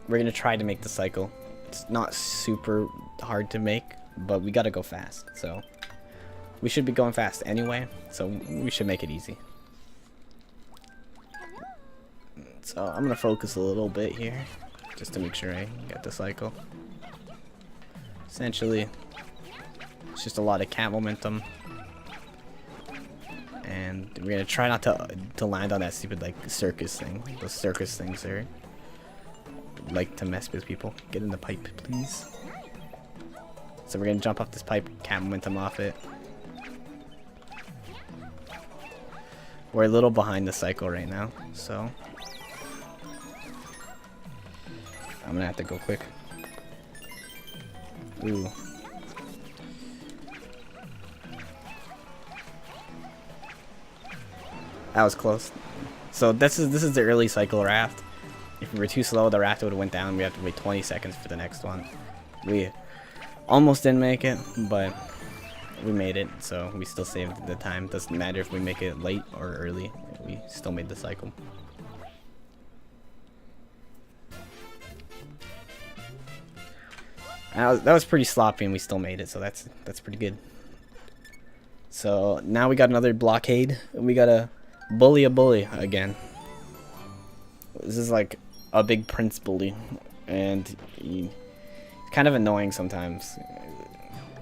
we're gonna try to make the cycle. It's not super hard to make, but we gotta go fast. So we should be going fast anyway, so we should make it easy. So I'm gonna focus a little bit here, just to make sure I get the cycle. Essentially, it's just a lot of cat momentum, and we're gonna try not to land on that stupid like circus thing. Those circus things are like to mess with people. Get in the pipe, please. So we're gonna jump off this pipe, cat momentum off it. We're a little behind the cycle right now, so I'm gonna have to go quick. Ooh. That was close. So this is the early cycle raft. If we were too slow, the raft would have went down. We have to wait 20 seconds for the next one. We almost didn't make it, but we made it, so we still saved the time. Doesn't matter if we make it late or early. We still made the cycle. That was pretty sloppy, and we still made it, so that's pretty good. So now we got another blockade. We gotta bully a bully again. This is like a big prince bully, and it's kind of annoying sometimes.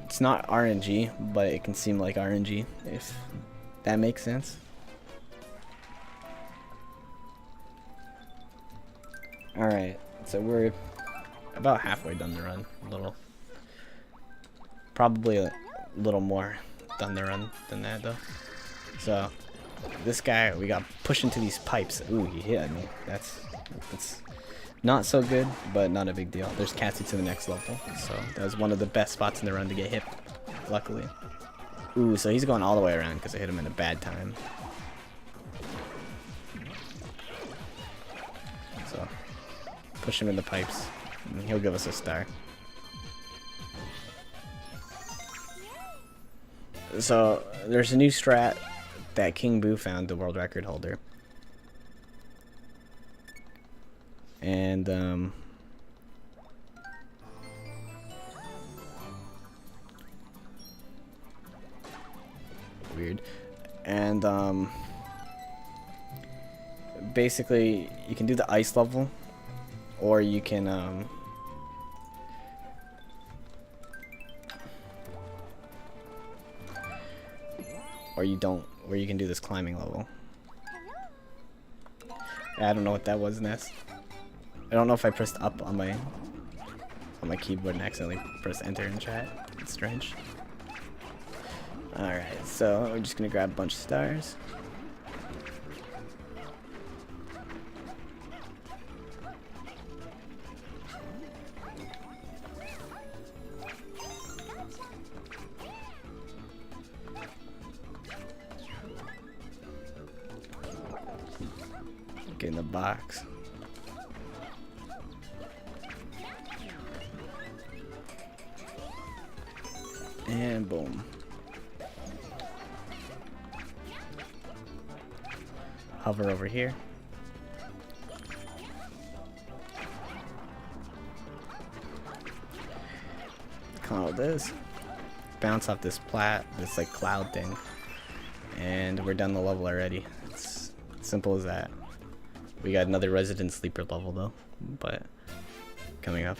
It's not RNG, but it can seem like RNG, if that makes sense. Alright, so we're about halfway done the run. Probably a little more done the run than that though. So this guy, we got pushed into these pipes. Ooh, he hit me. That's not so good, but not a big deal. There's Cassie to the next level, so that was one of the best spots in the run to get hit, luckily. Ooh, so he's going all the way around because I hit him in a bad time. So push him in the pipes, and he'll give us a star. So there's a new strat that King Boo found, the world record holder. And weird. And basically you can do the ice level, or you can or you don't, where you can do this climbing level. I don't know what that was, Ness. I don't know if I pressed up on my keyboard and accidentally pressed enter in chat. It's strange. Alright, so we're just gonna grab a bunch of stars. Get in the box. And boom. Hover over here. Call this. Bounce off this this like cloud thing. And we're done the level already. It's simple as that. We got another Resident Sleeper level though, but coming up.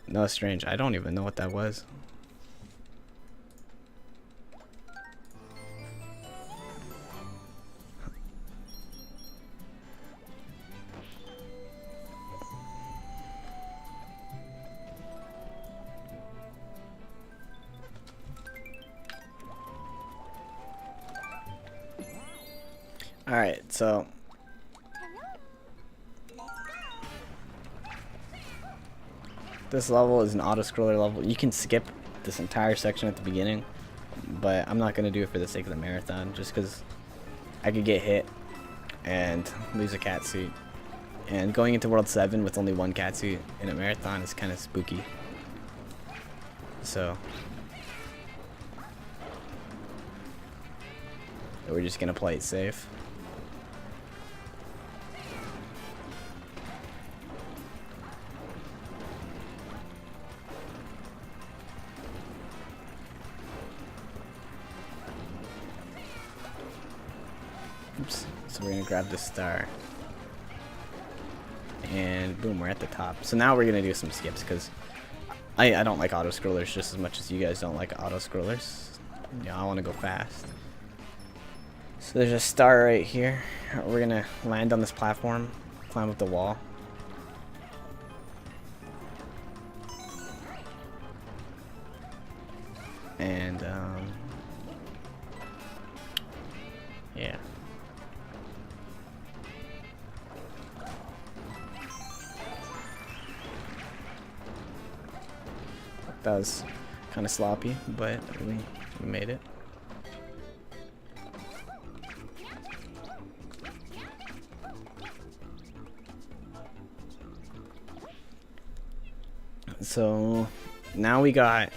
No, strange. I don't even know what that was. Alright, so this level is an auto-scroller level. You can skip this entire section at the beginning, but I'm not going to do it for the sake of the marathon, just because I could get hit and lose a cat suit. And going into World 7 with only one cat suit in a marathon is kind of spooky. So we're just going to play it safe. Oops. So we're gonna grab this star, and boom, we're at the top. So now we're gonna do some skips because I don't like auto scrollers just as much as you guys don't like auto scrollers. Yeah, I want to go fast. So there's a star right here. We're gonna land on this platform, climb up the wall. And yeah. That was kind of sloppy, but we made it. So now we got,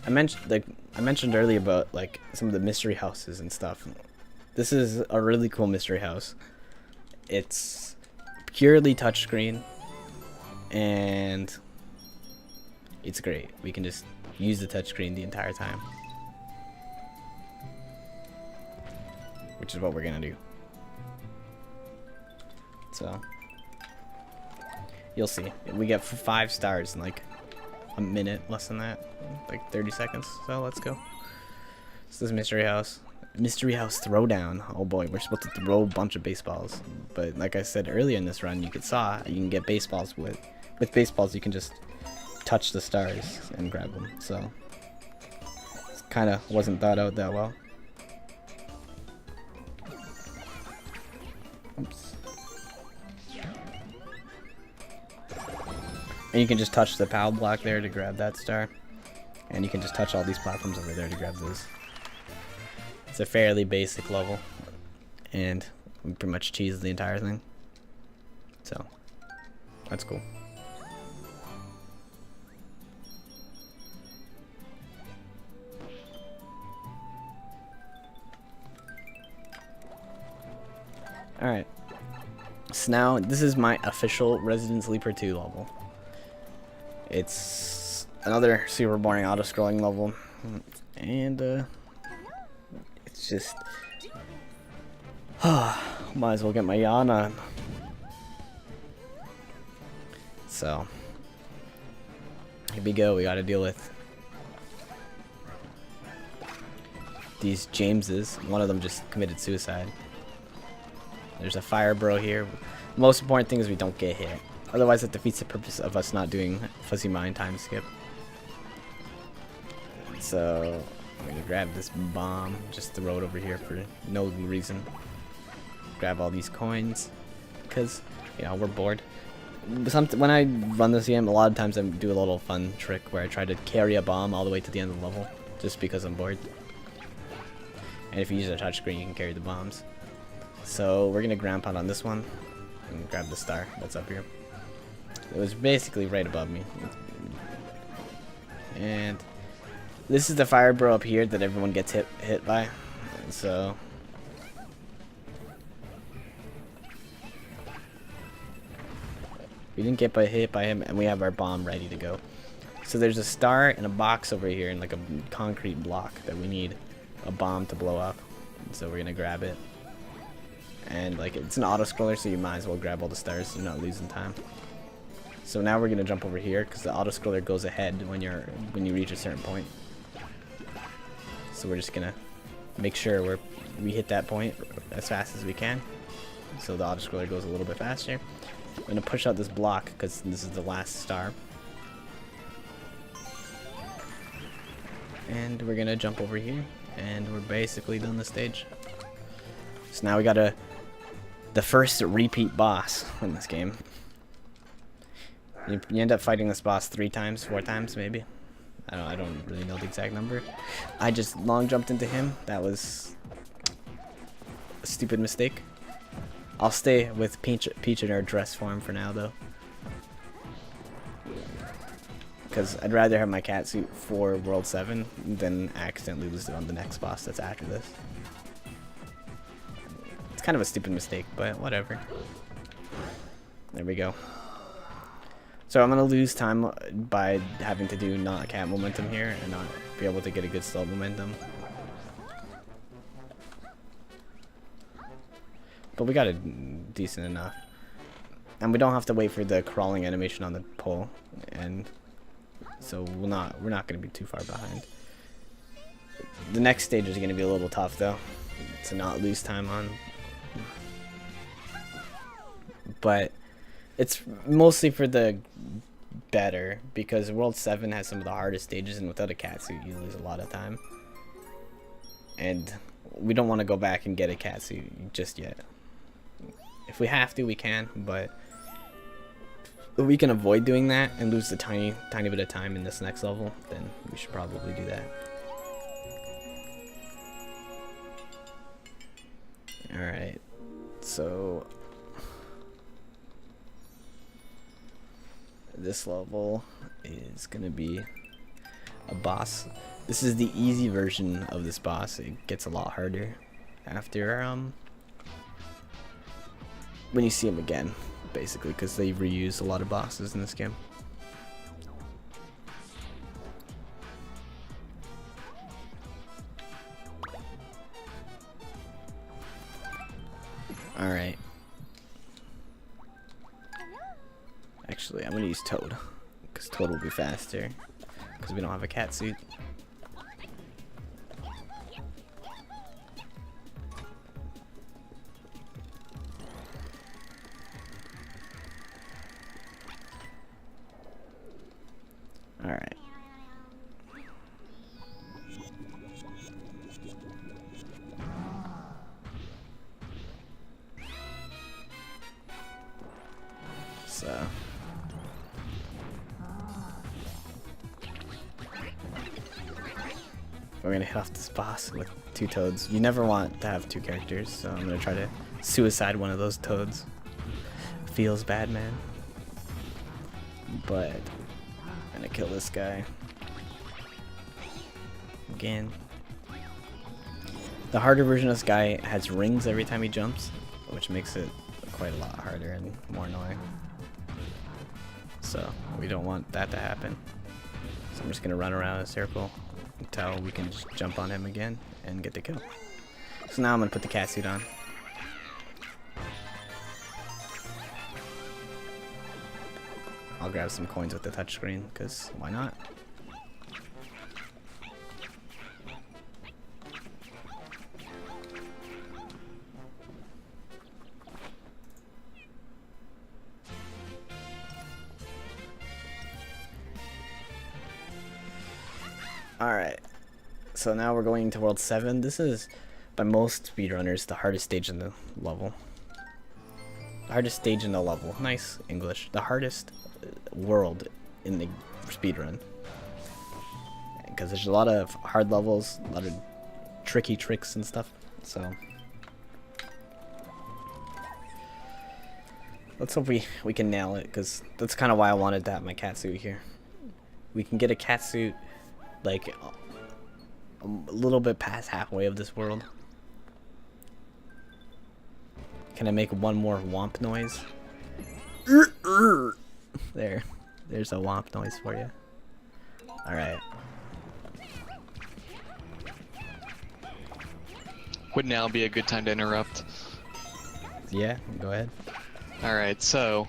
I mentioned earlier about like some of the mystery houses and stuff. This is a really cool mystery house. It's purely touchscreen and it's great. We can just use the touchscreen the entire time, which is what we're gonna do. So you'll see. We get 5 stars in like a minute, less than that, like 30 seconds. So let's go. This is Mystery House. Mystery House Throwdown. Oh boy, we're supposed to throw a bunch of baseballs. But like I said earlier in this run, you can get baseballs with baseballs. You can just touch the stars and grab them. So it kind of wasn't thought out that well. Oops. And you can just touch the PAL block there to grab that star. And you can just touch all these platforms over there to grab those. It's a fairly basic level. And we pretty much cheese the entire thing. So that's cool. Alright. So now this is my official Resident Sleeper 2 level. It's another super boring auto-scrolling level, and it's just might as well get my yawn on. So here we go. We got to deal with these Jameses. One of them just committed suicide. There's a fire bro here. The most important thing is we don't get hit. Otherwise, it defeats the purpose of us not doing Fuzzy Mind time skip. So I'm gonna grab this bomb, just throw it over here for no reason. Grab all these coins, because you know we're bored. When I run this game, a lot of times I do a little fun trick where I try to carry a bomb all the way to the end of the level, just because I'm bored. And if you use a touchscreen, you can carry the bombs. So we're gonna ground pound on this one and grab the star that's up here. It was basically right above me. And this is the fire bro up here that everyone gets hit by. So we didn't get hit by him, and we have our bomb ready to go. So there's a star and a box over here and like a concrete block that we need a bomb to blow up. So we're gonna grab it. And like it's an auto scroller, so you might as well grab all the stars so you're not losing time. So now we're gonna jump over here because the auto scroller goes ahead when you reach a certain point. So we're just gonna make sure we hit that point as fast as we can. So the auto scroller goes a little bit faster. I'm gonna push out this block because this is the last star. And we're gonna jump over here, and we're basically done the stage. So now we got the first repeat boss in this game. You end up fighting this boss 3 times, 4 times maybe. I don't really know the exact number. I just long jumped into him. That was a stupid mistake. I'll stay with Peach in her dress form for now though, because I'd rather have my cat suit for World 7 than accidentally lose it on the next boss that's after this. It's kind of a stupid mistake, but whatever. There we go. So I'm going to lose time by having to do not cat momentum here and not be able to get a good slow momentum. But we got it decent enough. And we don't have to wait for the crawling animation on the pole, and so we're not going to be too far behind. The next stage is going to be a little tough though, to not lose time on. But it's mostly for the better, because World 7 has some of the hardest stages, and without a catsuit you lose a lot of time. And we don't want to go back and get a catsuit just yet. If we have to, we can, but if we can avoid doing that and lose the tiny bit of time in this next level, then we should probably do that. Alright, so this level is gonna be a boss. This is the easy version of this boss. It gets a lot harder after when you see him again, basically, because they reuse a lot of bosses in this game. Alright. Actually, I'm gonna use Toad, because Toad will be faster, because we don't have a cat suit. Alright. So we're gonna hit off this boss with 2 toads. You never want to have 2 characters, so I'm gonna try to suicide one of those toads. Feels bad, man. But I'm gonna kill this guy again. The harder version of this guy has rings every time he jumps, which makes it quite a lot harder and more annoying. So we don't want that to happen. So I'm just gonna run around in a circle until we can just jump on him again and get the kill. So now I'm gonna put the cat suit on. I'll grab some coins with the touchscreen, because why not? Alright, so now we're going to World 7. This is, by most speedrunners, the hardest stage in the level. The hardest stage in the level. Nice English. The hardest world in the speedrun. Because there's a lot of hard levels, a lot of tricky tricks and stuff. So let's hope we can nail it, because that's kind of why I wanted to have my catsuit here. We can get a catsuit like a little bit past halfway of this world. Can I make one more womp noise? There's a womp noise for you. Alright. Would now be a good time to interrupt? Yeah, go ahead. Alright, so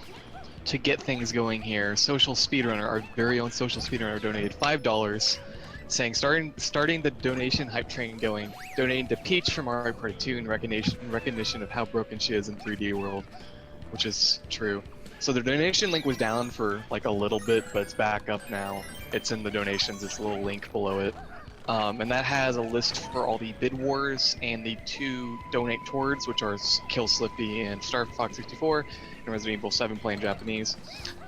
to get things going here, Social Speedrunner, our very own Social Speedrunner, donated $5, saying starting the donation hype train going, donating to Peach from Mario Party 2 in recognition of how broken she is in 3D World, which is true. So the donation link was down for like a little bit, but it's back up now. It's in the donations, it's a little link below it. And that has a list for all the bid wars and the 2 donate towards, which are Kill Slippy and Star Fox 64 and Resident Evil 7 playing Japanese.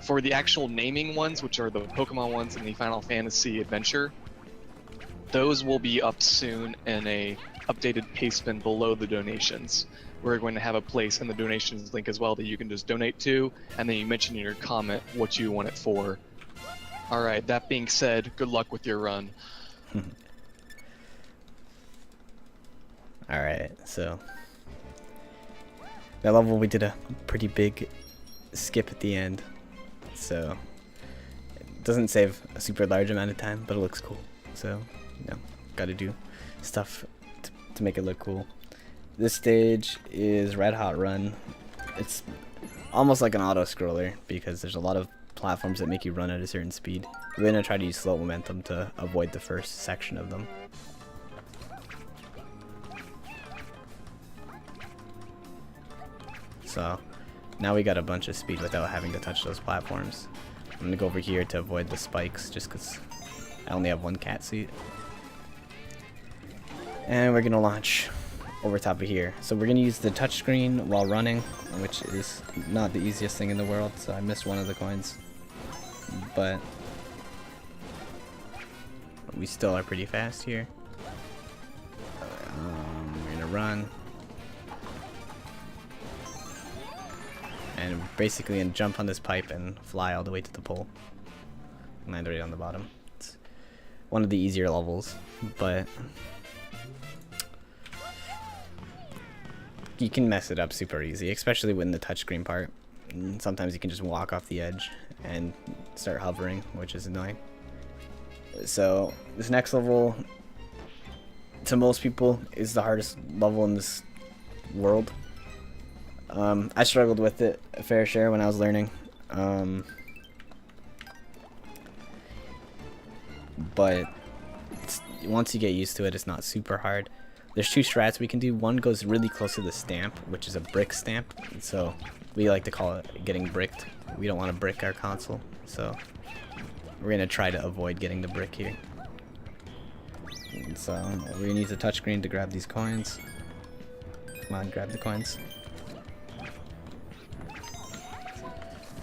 For the actual naming ones, which are the Pokemon ones and the Final Fantasy Adventure, those will be up soon in a updated paste bin below the donations. We're going to have a place in the donations link as well that you can just donate to, and then you mention in your comment what you want it for. Alright, that being said, good luck with your run. Alright, so that level we did a pretty big skip at the end, so it doesn't save a super large amount of time, but it looks cool, so you know, gotta do stuff to make it look cool. This stage is Red Hot Run. It's almost like an auto scroller because there's a lot of platforms that make you run at a certain speed. We're gonna try to use slow momentum to avoid the first section of them. So now we got a bunch of speed without having to touch those platforms. I'm gonna go over here to avoid the spikes just because I only have one cat seat. And we're gonna launch over top of here. So we're gonna use the touchscreen while running, which is not the easiest thing in the world, so I missed one of the coins. But we still are pretty fast here. We're gonna run. And basically gonna jump on this pipe and fly all the way to the pole. Land right on the bottom. It's one of the easier levels, but you can mess it up super easy, especially when the touchscreen part. And sometimes you can just walk off the edge and start hovering, which is annoying. So this next level, to most people, is the hardest level in this world. I struggled with it a fair share when I was learning, but once you get used to it, it's not super hard. There's 2 strats we can do. One goes really close to the stamp, which is a brick stamp, so we like to call it getting bricked. We don't want to brick our console, so we're gonna try to avoid getting the brick here. And so we're gonna use the touchscreen to grab these coins. Come on, grab the coins.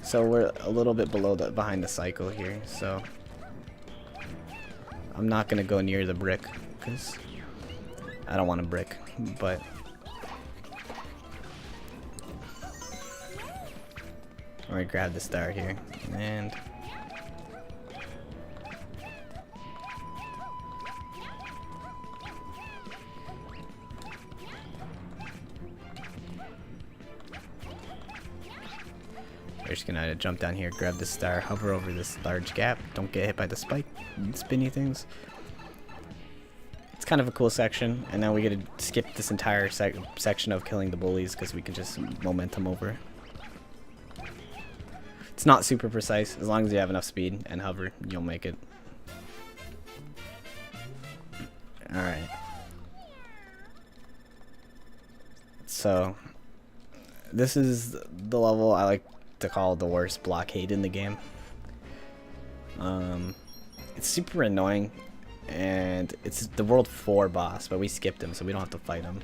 So we're a little bit behind the cycle here, so I'm not gonna go near the brick because I don't want to brick, but I'm gonna grab the star here, and we're just gonna jump down here, grab the star, hover over this large gap, don't get hit by the spike spinny things. It's kind of a cool section, and now we get to skip this entire section of killing the bullies because we can just momentum over. It's not super precise. As long as you have enough speed and hover, you'll make it. Alright. So, this is the level I like to call the worst blockade in the game. It's super annoying, and it's the World 4 boss, but we skipped him, so we don't have to fight him.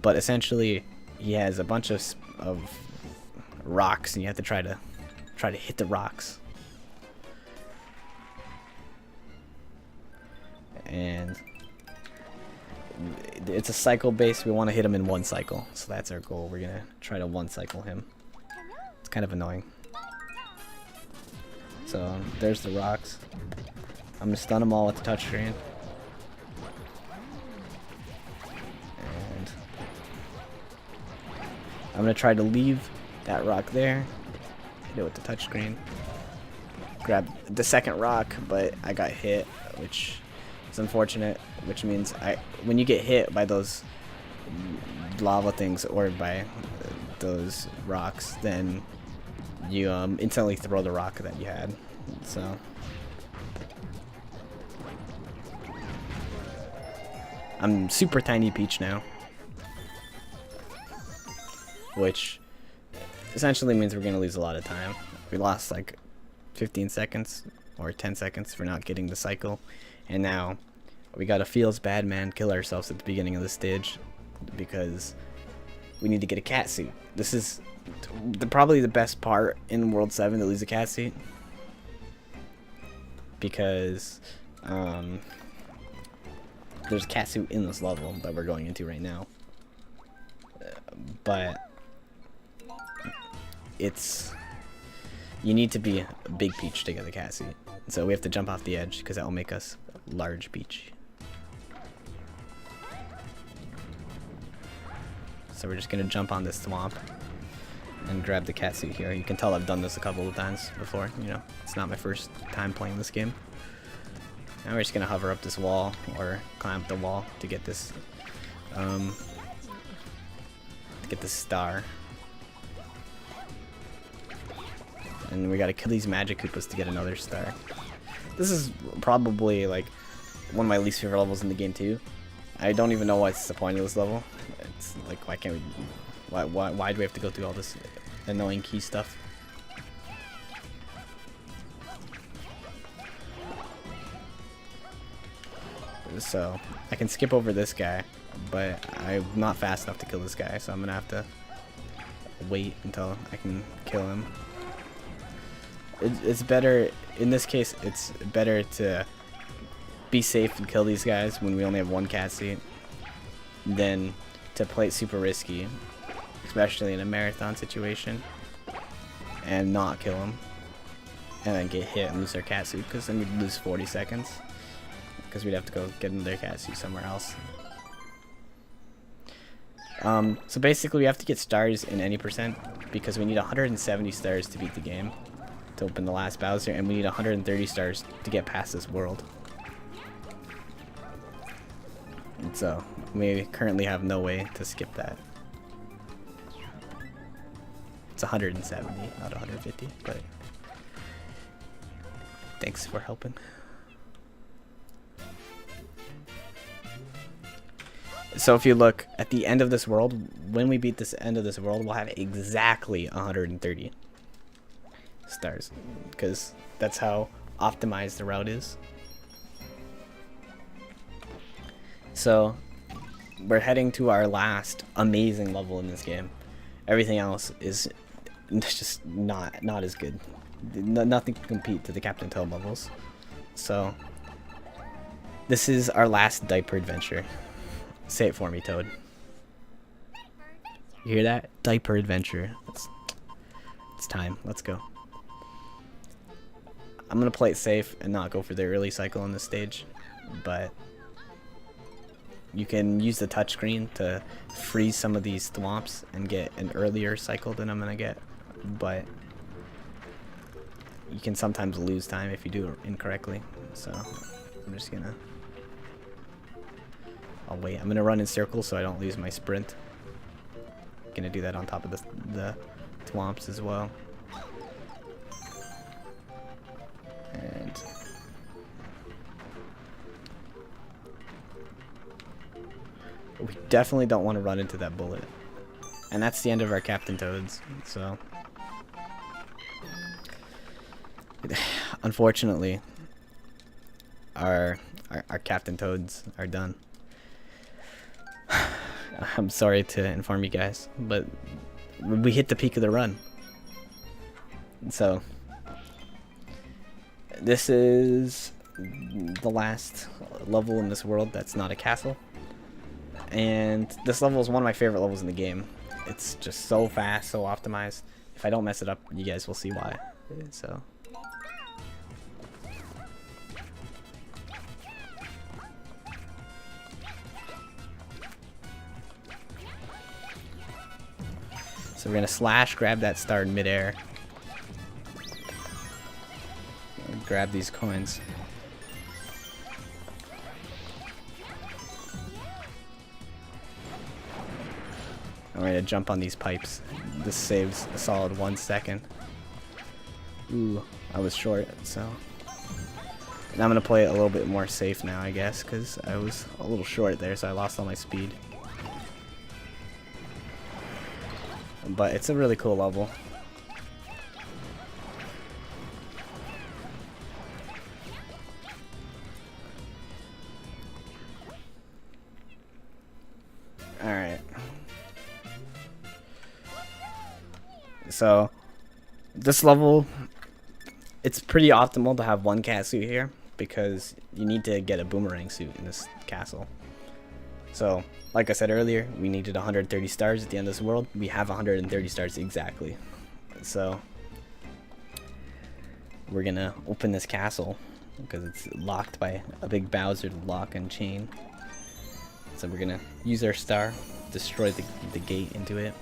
But essentially, he has a bunch of rocks, and you have to try to hit the rocks. And it's a cycle base. We want to hit him in one cycle, so that's our goal. We're gonna try to one cycle him. It's kind of annoying. So there's the rocks. I'm gonna stun them all with the touchscreen. And I'm gonna try to leave that rock there. Hit it with the touchscreen. Grab the second rock, but I got hit, which It's unfortunate, which means when you get hit by those lava things or by those rocks, then you instantly throw the rock that you had. So I'm super tiny Peach now, which essentially means we're gonna lose a lot of time. We lost like 15 seconds or 10 seconds for not getting the cycle, and now we gotta feels bad man kill ourselves at the beginning of the stage because we need to get a cat suit. This is probably the best part in World 7, to lose a cat suit, because there's a cat suit in this level that we're going into right now, but you need to be a big Peach to get the cat suit, so we have to jump off the edge because that will make us large Peach. So we're just gonna jump on this swamp and grab the cat suit here. You can tell I've done this a couple of times before, you know, it's not my first time playing this game. Now we're just gonna hover up this wall or climb up the wall to get this star. And we gotta kill these magic Koopas to get another star. This is probably like one of my least favorite levels in the game too. I don't even know what's the point of this level. It's like, why can't we? Why do we have to go through all this annoying key stuff? So I can skip over this guy, but I'm not fast enough to kill this guy, so I'm gonna have to wait until I can kill him. It's better in this case. It's better to be safe and kill these guys when we only have one cat seat than to play it super risky, especially in a marathon situation, and not kill him and then get hit and lose our cat suit, because then we'd lose 40 seconds because we'd have to go get another cat suit somewhere else. So basically we have to get stars in any percent because we need 170 stars to beat the game, to open the last Bowser, and we need 130 stars to get past this world. And so we currently have no way to skip that. It's 170, not 150, but thanks for helping. So if you look at the end of this world, when we beat this end of this world, we'll have exactly 130 stars, because that's how optimized the route is. So we're heading to our last amazing level in this game. Everything else is just not as good. Nothing can compete to the Captain Toad levels. So this is our last diaper adventure. Say it for me, Toad. You hear that? Diaper adventure. It's time. Let's go. I'm gonna play it safe and not go for the early cycle on this stage, but you can use the touchscreen to freeze some of these thwomps and get an earlier cycle than I'm gonna get, but you can sometimes lose time if you do it incorrectly. So I'm just gonna, I'll wait. I'm gonna run in circles so I don't lose my sprint. Gonna do that on top of the thwomps as well. And we definitely don't want to run into that bullet. And that's the end of our Captain Toads. So unfortunately our Captain Toads are done. I'm sorry to inform you guys, but we hit the peak of the run. So this is the last level in this world that's not a castle. And this level is one of my favorite levels in the game. It's just so fast, so optimized. If I don't mess it up, you guys will see why. So we're gonna slash grab that star in midair. Grab these coins. We're gonna jump on these pipes. This saves a solid 1 second. Ooh, I was short, so. And I'm gonna play it a little bit more safe now, I guess, because I was a little short there, so I lost all my speed. But it's a really cool level. Alright. So, this level, it's pretty optimal to have one cat suit here, because you need to get a boomerang suit in this castle. So, like I said earlier, we needed 130 stars at the end of this world. We have 130 stars exactly. So, we're gonna open this castle, because it's locked by a big Bowser lock and chain. So we're gonna use our star, destroy the gate into it,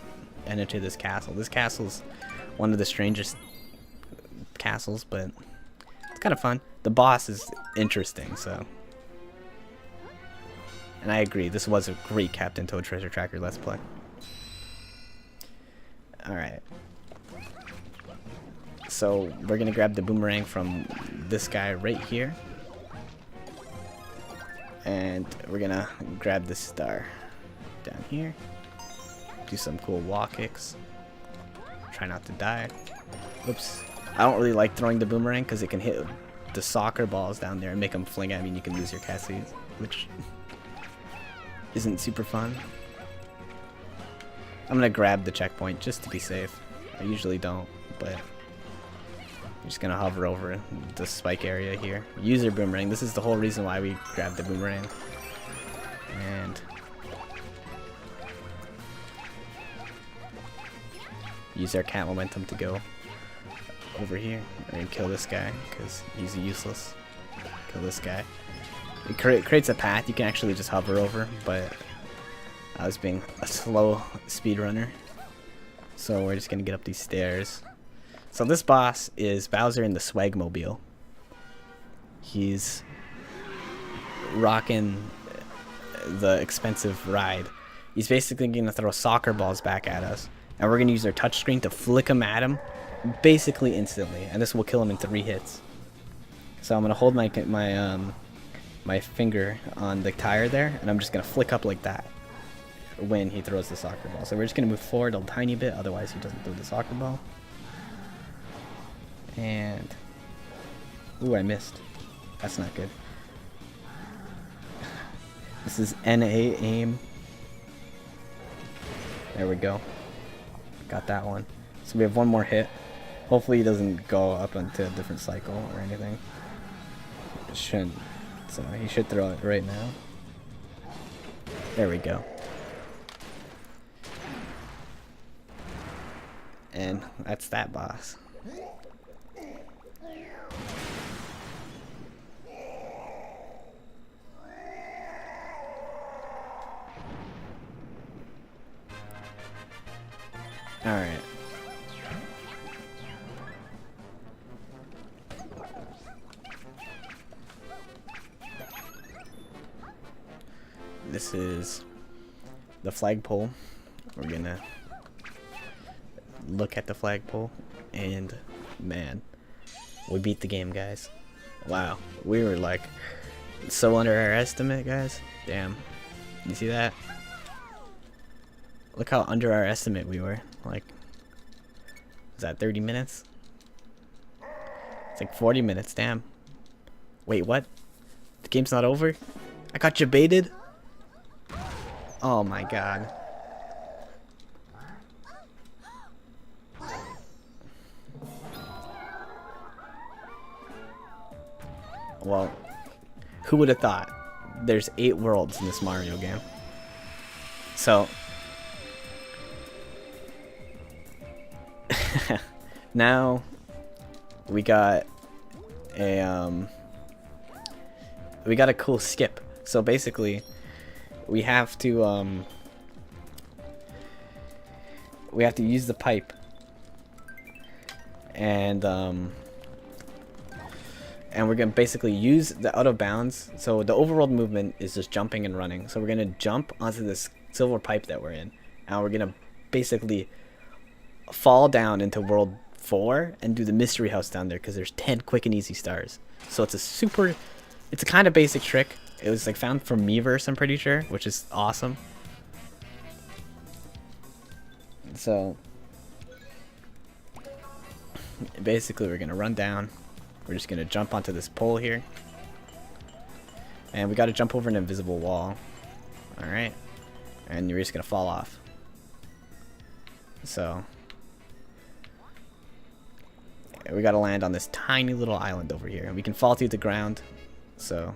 and enter this castle. This castle's one of the strangest castles, but it's kind of fun. The boss is interesting, so. And I agree, this was a great Captain Toad Treasure Tracker Let's Play. Alright. So we're gonna grab the boomerang from this guy right here. And we're gonna grab this star down here. Do some cool wall kicks. Try not to die. Oops. I don't really like throwing the boomerang because it can hit the soccer balls down there and make them fling at me and you can lose your castles, which isn't super fun. I'm gonna grab the checkpoint just to be safe. I usually don't, but I'm just gonna hover over the spike area here. Use your boomerang. This is the whole reason why we grabbed the boomerang. And use our cat momentum to go over here and kill this guy because he's useless. Kill this guy. It creates a path you can actually just hover over, but I was being a slow speedrunner. So we're just gonna get up these stairs. So this boss is Bowser in the Swagmobile. He's rocking the expensive ride. He's basically going to throw soccer balls back at us. And we're going to use our touchscreen to flick them at him basically instantly. And this will kill him in 3 hits. So I'm going to hold my finger on the tire there. And I'm just going to flick up like that when he throws the soccer ball. So we're just going to move forward a tiny bit. Otherwise he doesn't throw the soccer ball. And ooh, I missed. That's not good. This is NA aim. There we go. Got that one. So we have one more hit. Hopefully he doesn't go up into a different cycle or anything. It shouldn't. So he should throw it right now. There we go. And that's that boss. Alright. This is the flagpole. We're gonna look at the flagpole and man, we beat the game, guys. Wow, we were like so under our estimate, guys. Damn. You see that? Look how under our estimate we were. Like, is that 30 minutes? It's like 40 minutes, damn. Wait, what? The game's not over? I got you baited? Oh my god. Well, who would have thought? There's 8 worlds in this Mario game. So now we got a cool skip. So basically we have to use the pipe and we're gonna basically use the out of bounds. So the overworld movement is just jumping and running. So we're gonna jump onto this silver pipe that we're in, and we're gonna basically fall down into World 4 and do the mystery house down there because there's 10 quick and easy stars. So it's a kind of basic trick. It was like found from Miiverse, I'm pretty sure, which is awesome. So basically we're gonna run down. We're just gonna jump onto this pole here. And we gotta jump over an invisible wall. Alright. And you're just gonna fall off. So we gotta land on this tiny little island over here. And we can fall through the ground. So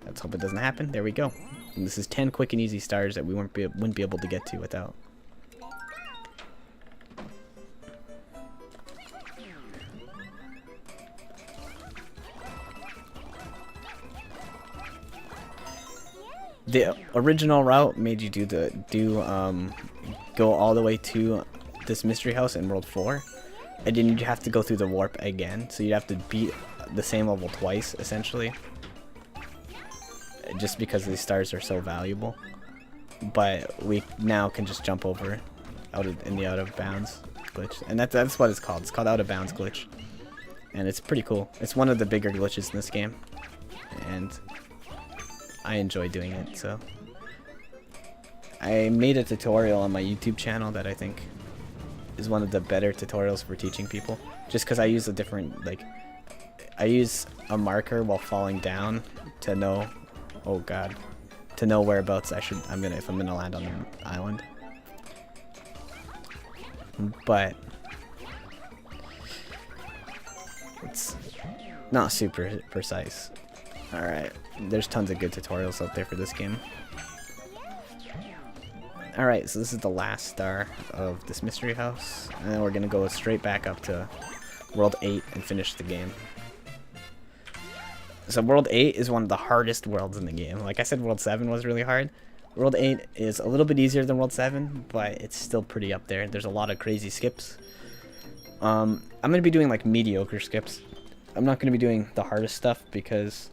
let's hope it doesn't happen. There we go. And this is 10 quick and easy stars that we wouldn't be able to get to without. The original route made you go all the way to this mystery house in World 4, and then you'd have to go through the warp again, so you'd have to beat the same level twice, essentially, just because these stars are so valuable. But we now can just jump over in the out of bounds glitch, and that's what it's called. It's called out of bounds glitch, and it's pretty cool. It's one of the bigger glitches in this game, and I enjoy doing it. So I made a tutorial on my YouTube channel that I think is one of the better tutorials for teaching people, just because I use a different, like, I use a marker while falling down to know, oh god, to know whereabouts if I'm gonna land on the island. But it's not super precise. Alright, there's tons of good tutorials out there for this game. Alright, so this is the last star of this mystery house, and then we're gonna go straight back up to World 8 and finish the game. So World 8 is one of the hardest worlds in the game. Like I said, World 7 was really hard. World 8 is a little bit easier than World 7, but it's still pretty up there. There's a lot of crazy skips. I'm gonna be doing like mediocre skips. I'm not gonna be doing the hardest stuff because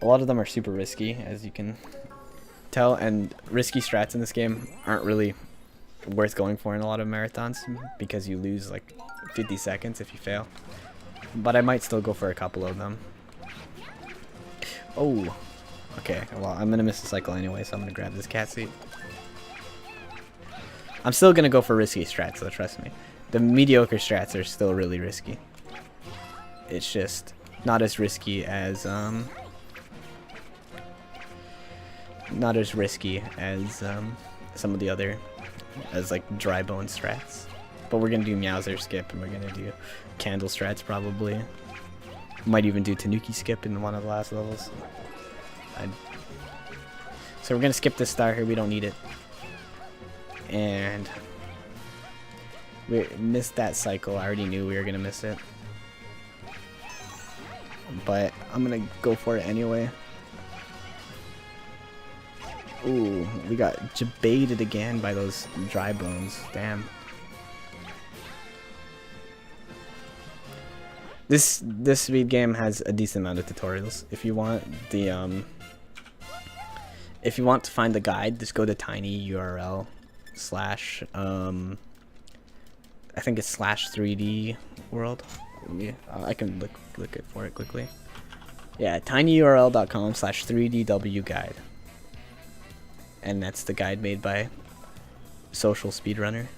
a lot of them are super risky, as you can tell, and risky strats in this game aren't really worth going for in a lot of marathons because you lose like 50 seconds if you fail. But I might still go for a couple of them. Oh, okay, well, I'm gonna miss the cycle anyway, so I'm gonna grab this cat seat. I'm still gonna go for risky strats, so trust me. The mediocre strats are still really risky. It's just not as risky as some of the other, as like dry bone strats. But we're gonna do Meowser skip, and we're gonna do candle strats probably. Might even do Tanuki skip in one of the last levels. So we're gonna skip this star here. We don't need it, and we missed that cycle. I already knew we were gonna miss it, but I'm gonna go for it anyway. Ooh, we got baited again by those dry bones. Damn. This speed game has a decent amount of tutorials. If you want to find the guide, just go to tinyurl slash I think it's slash 3D world. Yeah, I can look it for it quickly. Yeah, tinyurl.com slash 3dw guide. And that's the guide made by Social Speedrunner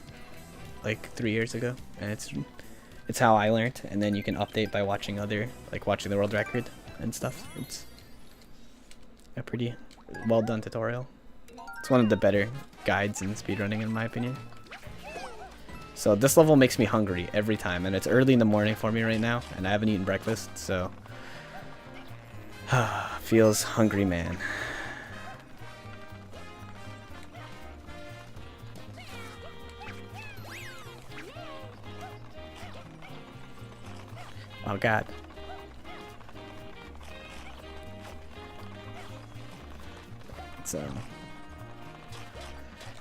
like 3 years ago, and it's how I learned. And then you can update by watching watching the world record and stuff. It's a pretty well done tutorial. It's one of the better guides in speedrunning in my opinion. So this level makes me hungry every time, and it's early in the morning for me right now, and I haven't eaten breakfast, so feels hungry, man. Oh god. So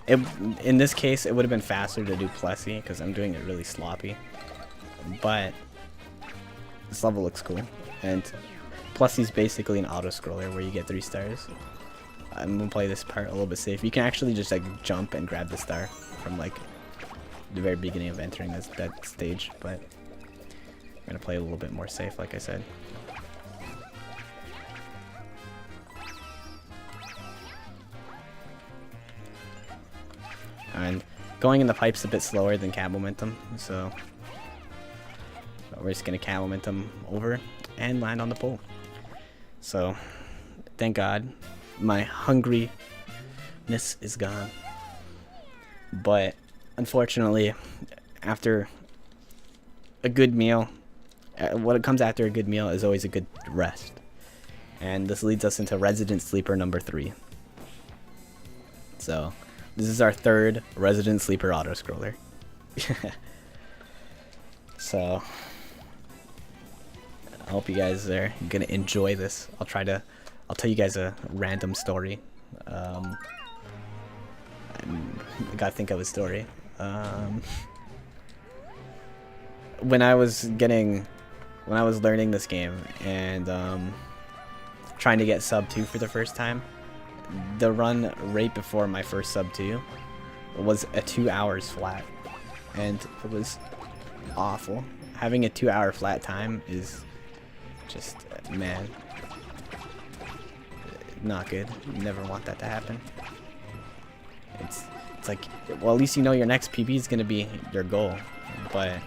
in this case it would have been faster to do Plessy because I'm doing it really sloppy. But this level looks cool, and Plessy's basically an auto scroller where you get 3 stars. I'm gonna play this part a little bit safe. You can actually just like jump and grab the star. from like the very beginning of entering that stage, but I'm gonna play a little bit more safe, like I said. And going in the pipe's a bit slower than cab momentum, so we're just gonna cab momentum over and land on the pole. So thank God my hungriness is gone. But unfortunately, after a good meal, what comes after a good meal is always a good rest. And this leads us into Resident Sleeper number 3. So this is our 3rd Resident Sleeper auto-scroller. So I hope you guys are gonna enjoy this. I'll tell you guys a random story. I gotta think of a story. When I was learning this game and trying to get sub 2 for the first time, the run right before my first sub 2 was a 2 hours flat, and it was awful. Having a 2-hour flat time is just, man, not good. You never want that to happen. It's like, well, at least you know your next PB is gonna be your goal, but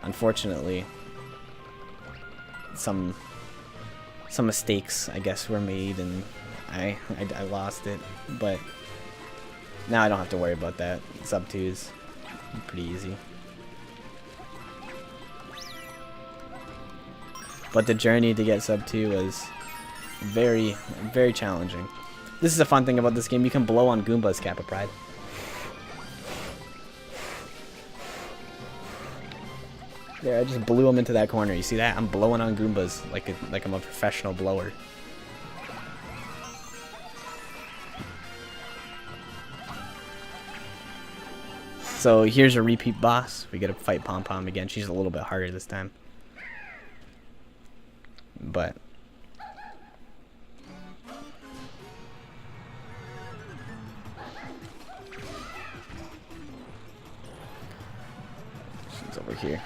unfortunately, some mistakes, I guess, were made, and I lost it. But now I don't have to worry about that. Sub 2 is pretty easy. But the journey to get sub 2 was very, very challenging. This is a fun thing about this game. You can blow on Goombas, Kappa Pride. There, I just blew him into that corner. You see that? I'm blowing on Goombas like I'm a professional blower. So here's a repeat boss. We gotta fight Pom Pom again. She's a little bit harder this time. But she's over here.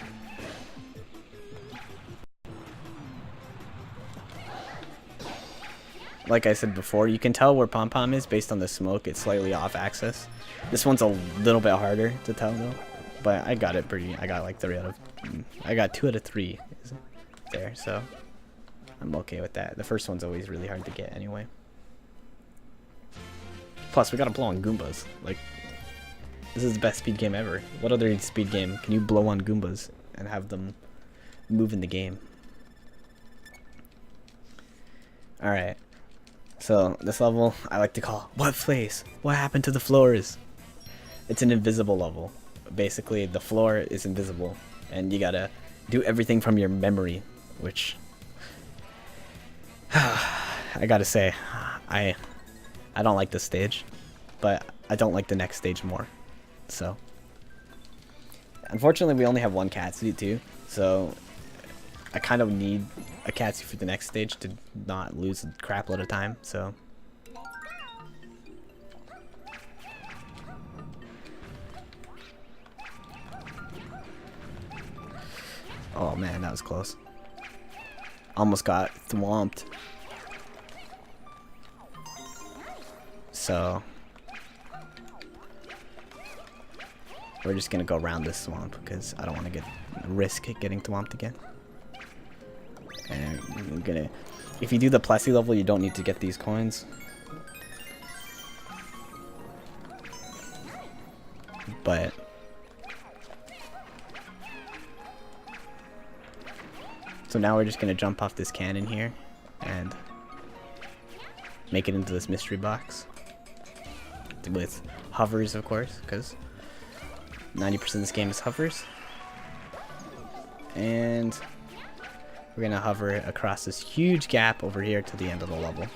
Like I said before, you can tell where Pom Pom is based on the smoke. It's slightly off axis. This one's a little bit harder to tell though, but I got it pretty. I got like 2 out of 3 there, so I'm okay with that. The first one's always really hard to get anyway. Plus, we gotta blow on Goombas. Like, this is the best speed game ever. What other speed game can you blow on Goombas and have them move in the game? Alright. So, this level, I like to call, what place? What happened to the floors? It's an invisible level. Basically, the floor is invisible, and you gotta do everything from your memory, which I gotta say, I don't like this stage, but I don't like the next stage more. So, unfortunately, we only have one Katsu too, so I kind of need a Katsu for the next stage to not lose a crap load of time. So, oh man, that was close. Almost got thwomped. So we're just gonna go around this swamp because I don't want to risk getting thwomped again. And I'm gonna, if you do the Plessy level, you don't need to get these coins. But so now we're just gonna jump off this cannon here and make it into this mystery box with hovers, of course, because 90% of this game is hovers. And we're gonna hover across this huge gap over here to the end of the level.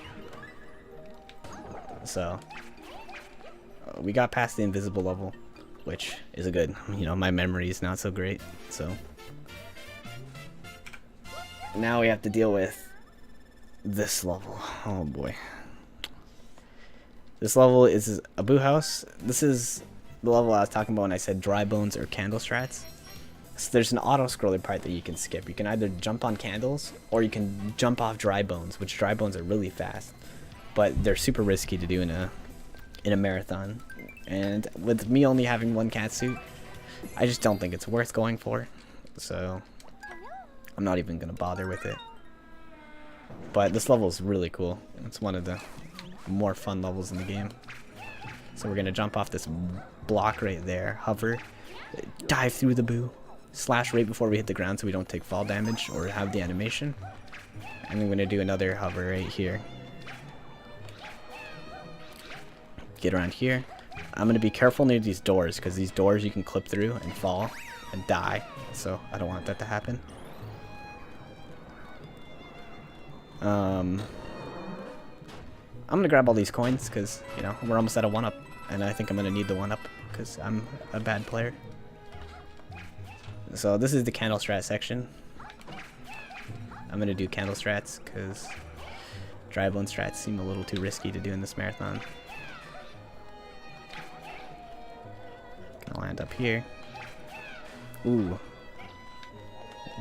So we got past the invisible level, which is a good, my memory is not so great. So now we have to deal with this level. Oh boy. This level is a boo house. This is the level I was talking about when I said dry bones or candle strats. So there's an auto-scroller part that you can skip. You can either jump on candles or you can jump off dry bones, which dry bones are really fast, but they're super risky to do in a marathon. And with me only having one cat suit, I just don't think it's worth going for. So I'm not even gonna bother with it. But this level is really cool. It's one of the more fun levels in the game. So we're gonna jump off this block right there, hover, dive through the boo, slash right before we hit the ground so we don't take fall damage or have the animation. And I'm gonna do another hover right here. Get around here. I'm gonna be careful near these doors because these doors you can clip through and fall and die. So I don't want that to happen. I'm gonna grab all these coins because, you know, we're almost at a 1-up, and I think I'm gonna need the 1-up because I'm a bad player. So this is the candle strat section. I'm gonna do candle strats because dry bone strats seem a little too risky to do in this marathon. Gonna land up here. Ooh.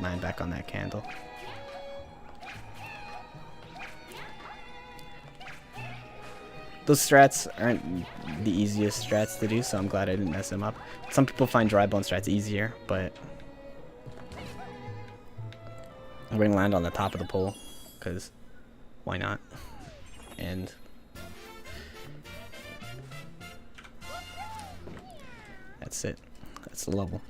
Land back on that candle. Those strats aren't the easiest strats to do, so I'm glad I didn't mess them up. Some people find dry bone strats easier, but we're gonna land on the top of the pole, because why not? And that's it. That's the level.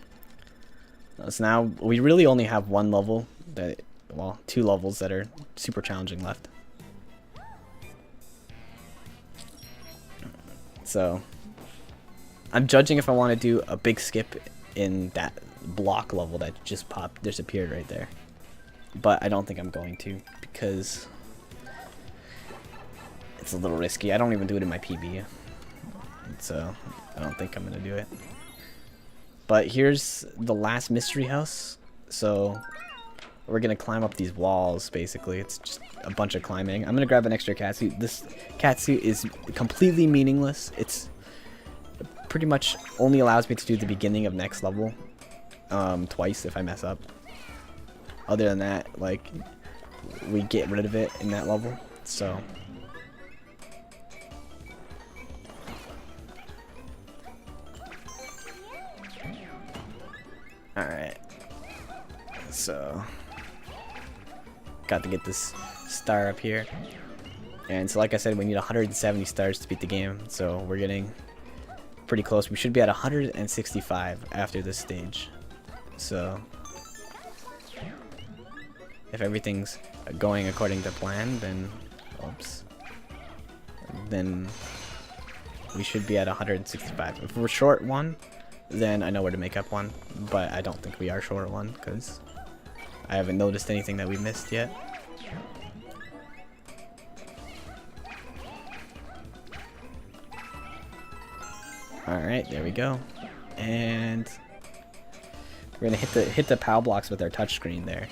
So now we really only have one level that, well, 2 levels that are super challenging left. So I'm judging if I want to do a big skip in that block level that just disappeared right there. But I don't think I'm going to because it's a little risky. I don't even do it in my PB. So I don't think I'm going to do it. But here's the last mystery house. So we're going to climb up these walls, basically. It's just a bunch of climbing. I'm going to grab an extra catsuit. This catsuit is completely meaningless. It's pretty much only allows me to do the beginning of next level twice if I mess up. Other than that, like, we get rid of it in that level. So alright. So got to get this star up here. And so like I said, we need 170 stars to beat the game. So we're getting pretty close. We should be at 165 after this stage. So if everything's going according to plan, then then we should be at 165. If we're short one, then I know where to make up one, but I don't think we are short one because I haven't noticed anything that we missed yet. Alright, there we go. And we're gonna hit the POW blocks with our touchscreen there.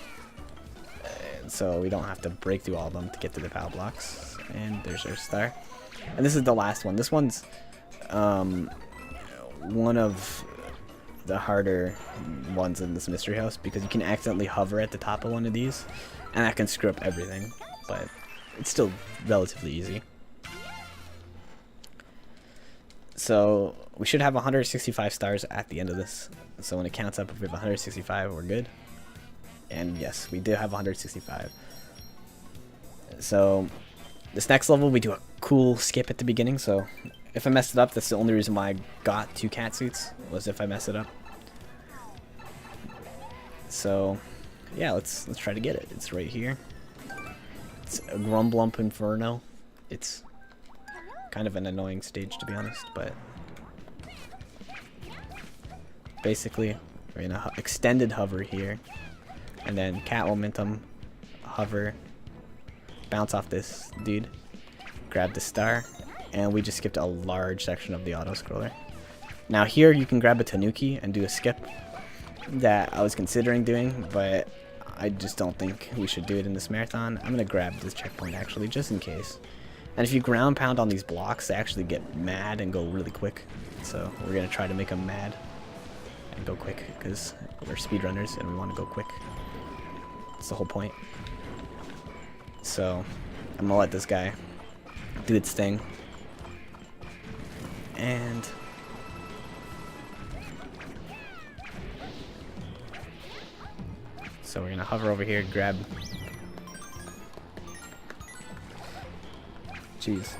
And so we don't have to break through all of them to get to the POW blocks. And there's our star. And this is the last one. This one's one of the harder ones in this mystery house because you can accidentally hover at the top of one of these and that can screw up everything, but it's still relatively easy. So we should have 165 stars at the end of this. So when it counts up, if we have 165, we're good. And yes, we do have 165. So this next level, we do a cool skip at the beginning. So if I messed it up, that's the only reason why I got 2 catsuits, was if I mess it up. So yeah, let's try to get it. It's right here. It's a Grumblump Inferno. It's kind of an annoying stage, to be honest, but basically we're gonna extended hover here, and then cat momentum, hover, bounce off this dude, grab the star, and we just skipped a large section of the auto scroller. Now here you can grab a Tanuki and do a skip that I was considering doing, but I just don't think we should do it in this marathon. I'm gonna grab this checkpoint actually, just in case. And if you ground pound on these blocks, they actually get mad and go really quick. So we're going to try to make them mad and go quick because we're speedrunners and we want to go quick. That's the whole point. So I'm going to let this guy do its thing. And so we're going to hover over here, grab... Jeez.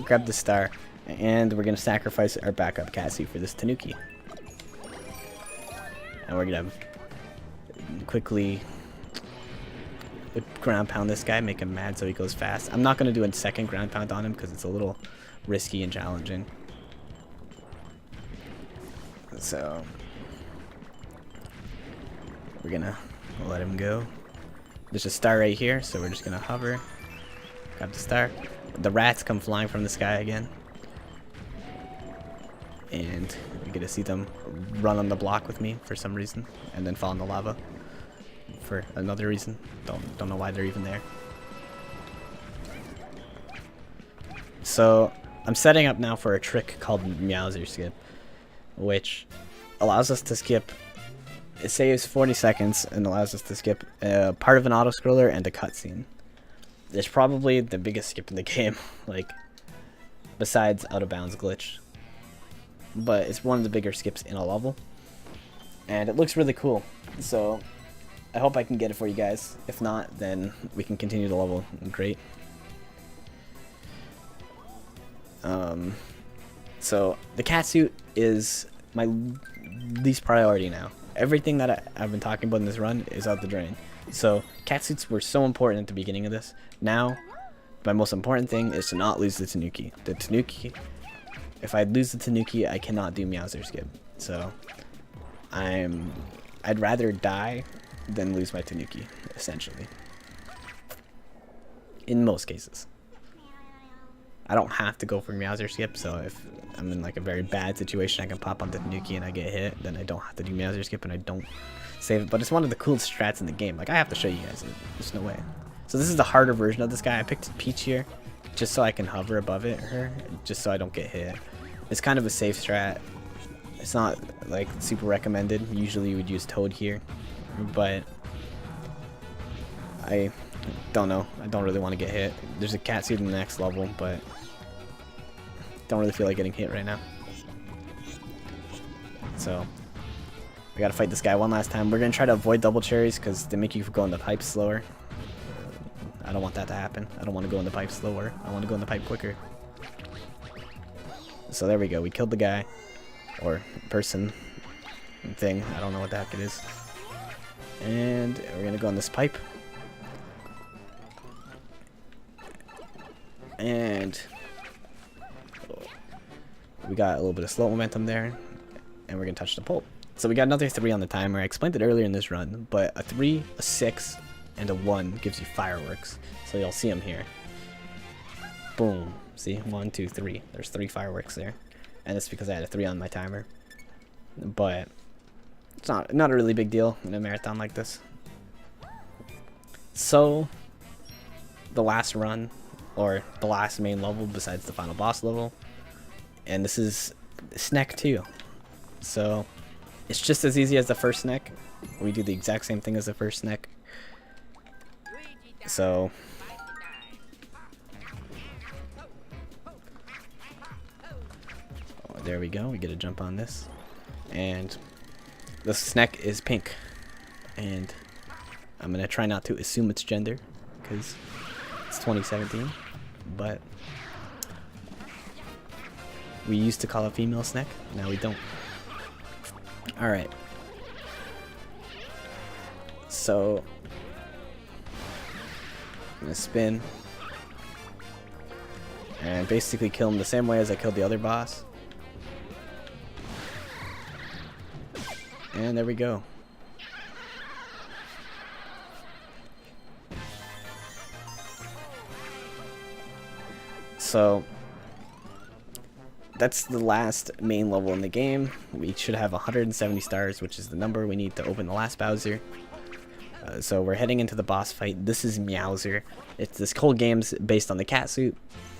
Grab the star. And we're going to sacrifice our backup Cassie for this Tanuki. And we're going to quickly ground pound this guy, make him mad so he goes fast. I'm not going to do a second ground pound on him because it's a little risky and challenging. So we're going to let him go. There's a star right here, so we're just going to hover. Grab the star. The rats come flying from the sky again. And you get to see them run on the block with me for some reason, and then fall in the lava for another reason. Don't know why they're even there. So I'm setting up now for a trick called Meowser Skip, which allows us to skip. It saves 40 seconds and allows us to skip part of an auto scroller and a cutscene. It's probably the biggest skip in the game, like besides out of bounds glitch. But it's one of the bigger skips in a level, and it looks really cool. So I hope I can get it for you guys. If not, then we can continue the level. Great. So the catsuit is my least priority now. Everything that I've been talking about in this run is out the drain. So catsuits were so important at the beginning of this. Now, my most important thing is to not lose the Tanuki. The Tanuki. If I lose the Tanuki, I cannot do Meowser Skip. So I'd rather die than lose my Tanuki, essentially. In most cases. I don't have to go for Meowser Skip, so if I'm in like a very bad situation, I can pop on the Tanuki and I get hit, then I don't have to do Meowser Skip and I don't save it. But it's one of the coolest strats in the game. Like, I have to show you guys it. There's no way. So this is the harder version of this guy. I picked Peach here just so I can hover above it, just so I don't get hit. It's kind of a safe strat. It's not like super recommended. Usually you would use Toad here, but I don't know. I don't really want to get hit. There's a catsuit in the next level, but don't really feel like getting hit right now. So we gotta fight this guy one last time. We're gonna try to avoid double cherries because they make you go in the pipe slower. I don't want that to happen. I don't want to go in the pipe slower. I want to go in the pipe quicker. So there we go. We killed the guy. Or person. Thing. I don't know what the heck it is. And we're going to go on this pipe. And we got a little bit of slow momentum there. And we're going to touch the pole. So we got another 3 on the timer. I explained it earlier in this run. But a 3, a 6, and a 1 gives you fireworks. So you'll see them here. Boom. See? 1, 2, 3. There's 3 fireworks there. And it's because I had a 3 on my timer. But it's not a really big deal in a marathon like this. So the last run, or the last main level besides the final boss level, and this is Snack 2. So it's just as easy as the first Snack. We do the exact same thing as the first Snack. So there we go. We get a jump on this, and the snack is pink, and I'm gonna try not to assume its gender because it's 2017, but we used to call it female snack. Now we don't. All right. So I'm gonna spin and basically kill him the same way as I killed the other boss. And there we go. So that's the last main level in the game. We should have 170 stars, which is the number we need to open the last Bowser. So we're heading into the boss fight. This is Meowser. This whole game's based on the cat suit,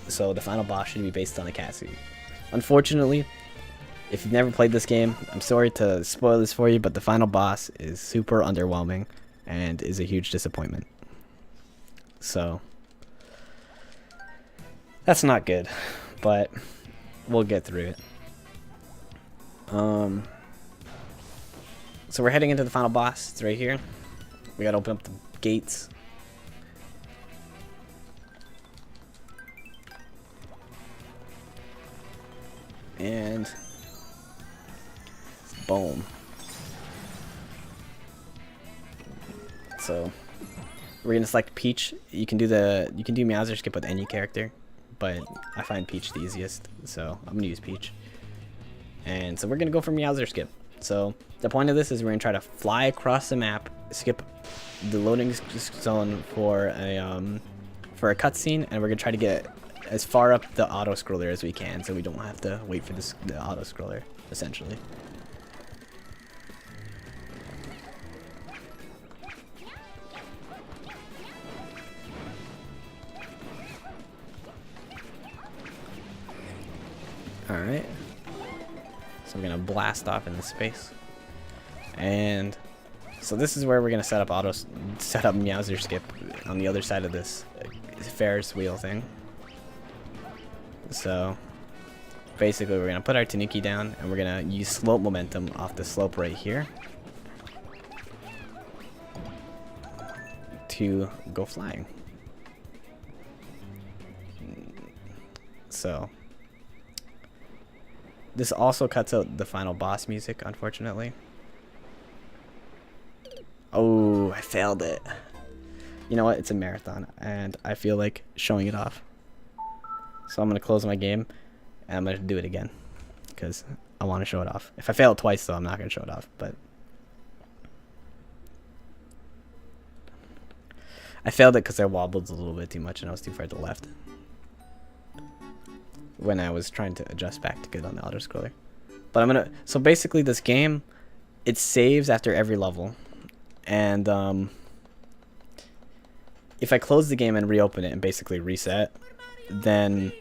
so the final boss should be based on the cat suit. Unfortunately, if you've never played this game, I'm sorry to spoil this for you, but the final boss is super underwhelming and is a huge disappointment. So that's not good, but we'll get through it. So we're heading into the final boss. It's right here. We gotta open up the gates. And boom. So we're gonna select Peach. You can do Meowser skip with any character, but I find Peach the easiest, so I'm gonna use Peach. And so we're gonna go for Meowser skip. So the point of this is we're gonna try to fly across the map, skip the loading zone for a cutscene, and we're gonna try to get as far up the auto scroller as we can, so we don't have to wait for the auto scroller, essentially. All right. So we're gonna blast off into space, and so this is where we're gonna set up Meowser skip on the other side of this Ferris wheel thing. So basically we're gonna put our Tanuki down and we're gonna use slope momentum off the slope right here to go flying. So this also cuts out the final boss music, unfortunately. Oh, I failed it. You know what? It's a marathon, and I feel like showing it off. So I'm going to close my game, and I'm going to do it again, because I want to show it off. If I fail it twice, though, I'm not going to show it off. But I failed it because I wobbled a little bit too much, and I was too far to the left when I was trying to adjust back to get on the auto scroller. But I'm gonna, so basically this game, it saves after every level, and if I close the game and reopen it and basically reset, then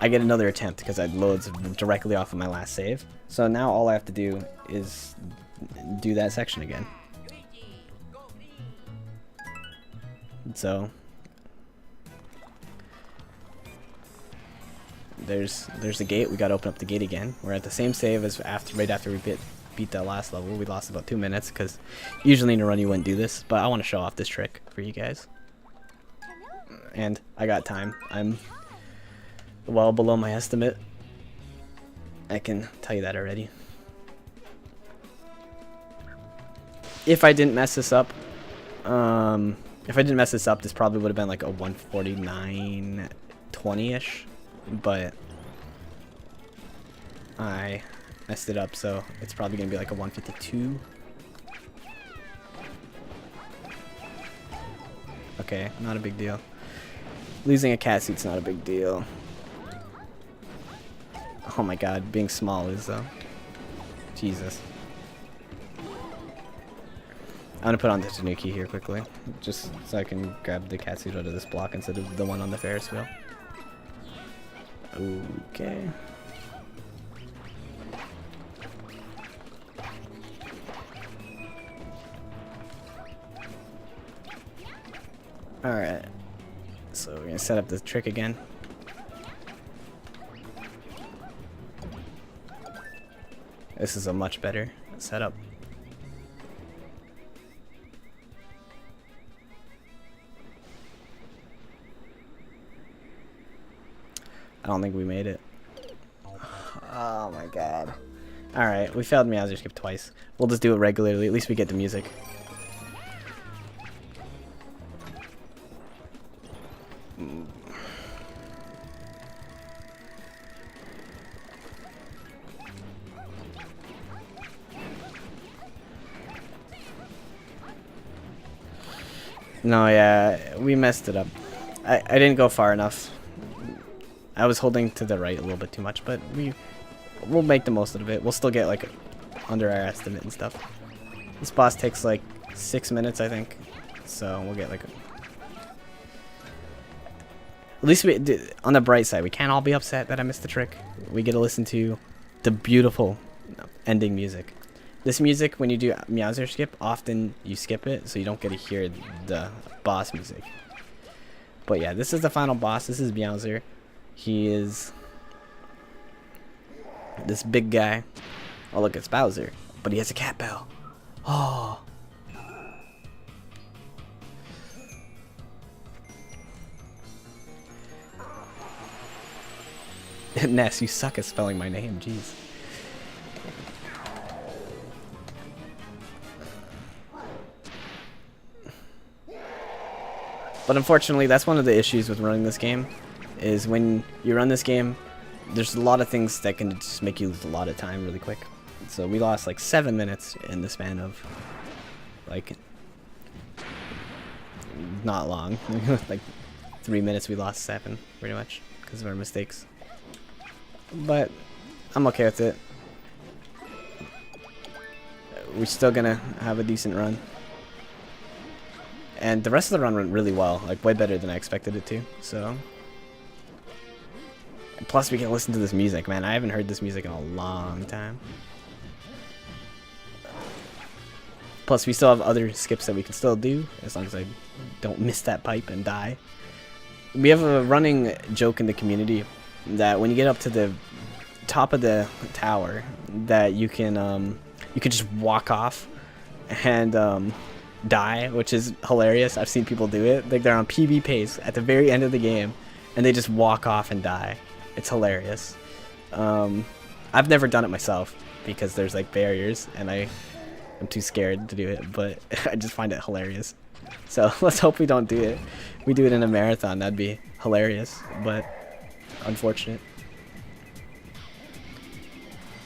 I get another attempt because it loads directly off of my last save. So now all I have to do is do that section again. So there's the gate. We gotta open up the gate again. We're at the same save as right after we beat that last level. We lost about 2 minutes because usually in a run you wouldn't do this, but I want to show off this trick for you guys. And I got time. I'm well below my estimate. I can tell you that already. If I didn't mess this up, this probably would have been like a 149.20-ish. But I messed it up, so it's probably gonna be like a 152. Okay, not a big deal. Losing a cat suit's not a big deal. Oh my god, being small is though. Jesus. I'm gonna put on the Tanuki here quickly, just so I can grab the cat suit out of this block instead of the one on the Ferris wheel. Okay. Alright. So we're gonna set up the trick again. This is a much better setup. I don't think we made it. Oh my god. Alright, we failed Meowser skip twice. We'll just do it regularly. At least we get the music. No, yeah, we messed it up. I didn't go far enough. I was holding to the right a little bit too much, but we'll make the most of it. We'll still get like under our estimate and stuff. This boss takes like 6 minutes, I think. So we'll get like at least on the bright side, we can't all be upset that I missed the trick. We get to listen to the beautiful ending music. This music, when you do Meowser skip, often you skip it, so you don't get to hear the boss music. But yeah, this is the final boss. This is Meowser. He is this big guy. Oh, look, it's Bowser. But he has a cat bell. Oh. Ness, you suck at spelling my name. Jeez. But unfortunately, that's one of the issues with running this game, is when you run this game, there's a lot of things that can just make you lose a lot of time really quick. So we lost like 7 minutes in the span of, like, not long. Like 3 minutes we lost 7, pretty much, because of our mistakes. But I'm okay with it. We're still gonna have a decent run. And the rest of the run went really well, like way better than I expected it to, so. And plus we can listen to this music, man. I haven't heard this music in a long time. Plus we still have other skips that we can still do, as long as I don't miss that pipe and die. We have a running joke in the community that when you get up to the top of the tower, that you can just walk off and die, which is hilarious. I've seen people do it. Like they're on PB pace at the very end of the game, and they just walk off and die. It's hilarious. I've never done it myself because there's like barriers, and I'm too scared to do it. But I just find it hilarious. So let's hope we don't do it. If we do it in a marathon, that'd be hilarious, but unfortunate.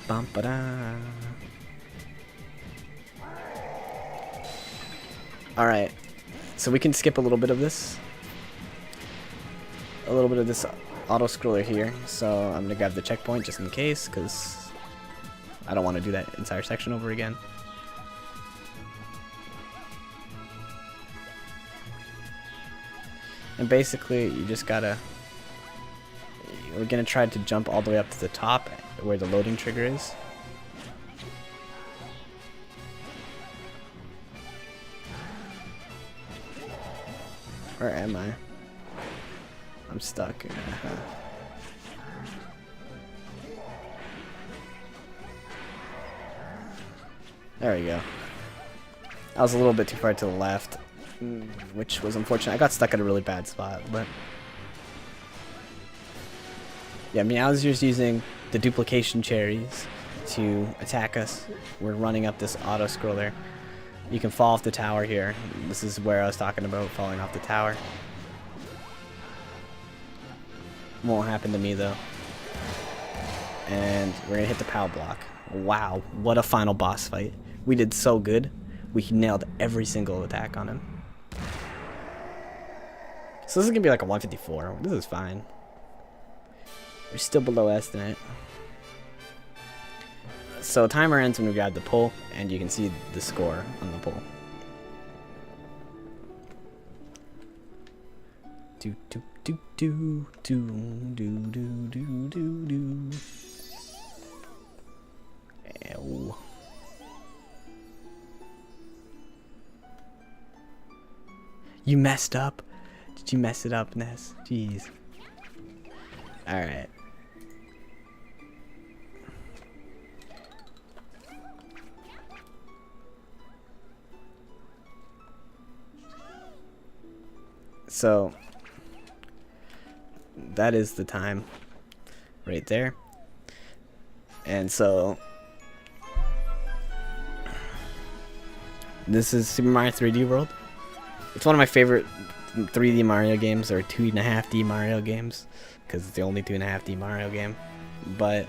Bum-ba-da. Alright, so we can skip a little bit of this. A little bit of this auto-scroller here. So I'm going to grab the checkpoint just in case, because I don't want to do that entire section over again. And basically, you just gotta... We're going to try to jump all the way up to the top where the loading trigger is. Where am I? I'm stuck. There we go. I was a little bit too far to the left, which was unfortunate. I got stuck at a really bad spot, but... Yeah, Meowser's using the duplication cherries to attack us. We're running up this auto-scroller. You can fall off the tower here. This is where I was talking about falling off the tower. Won't happen to me though. And we're gonna hit the POW block. Wow, what a final boss fight. We did so good. We nailed every single attack on him. So this is gonna be like a 154. This is fine. We're still below estimate. So timer ends when we grab the pull, and you can see the score on the pull. Do do do do do do do do do do. Ew. You messed up. Did you mess it up, Ness? Jeez. All right. So that is the time right there. And so this is Super Mario 3D World. It's one of my favorite 3D Mario games, or 2.5D Mario games, because it's the only 2.5D Mario game. But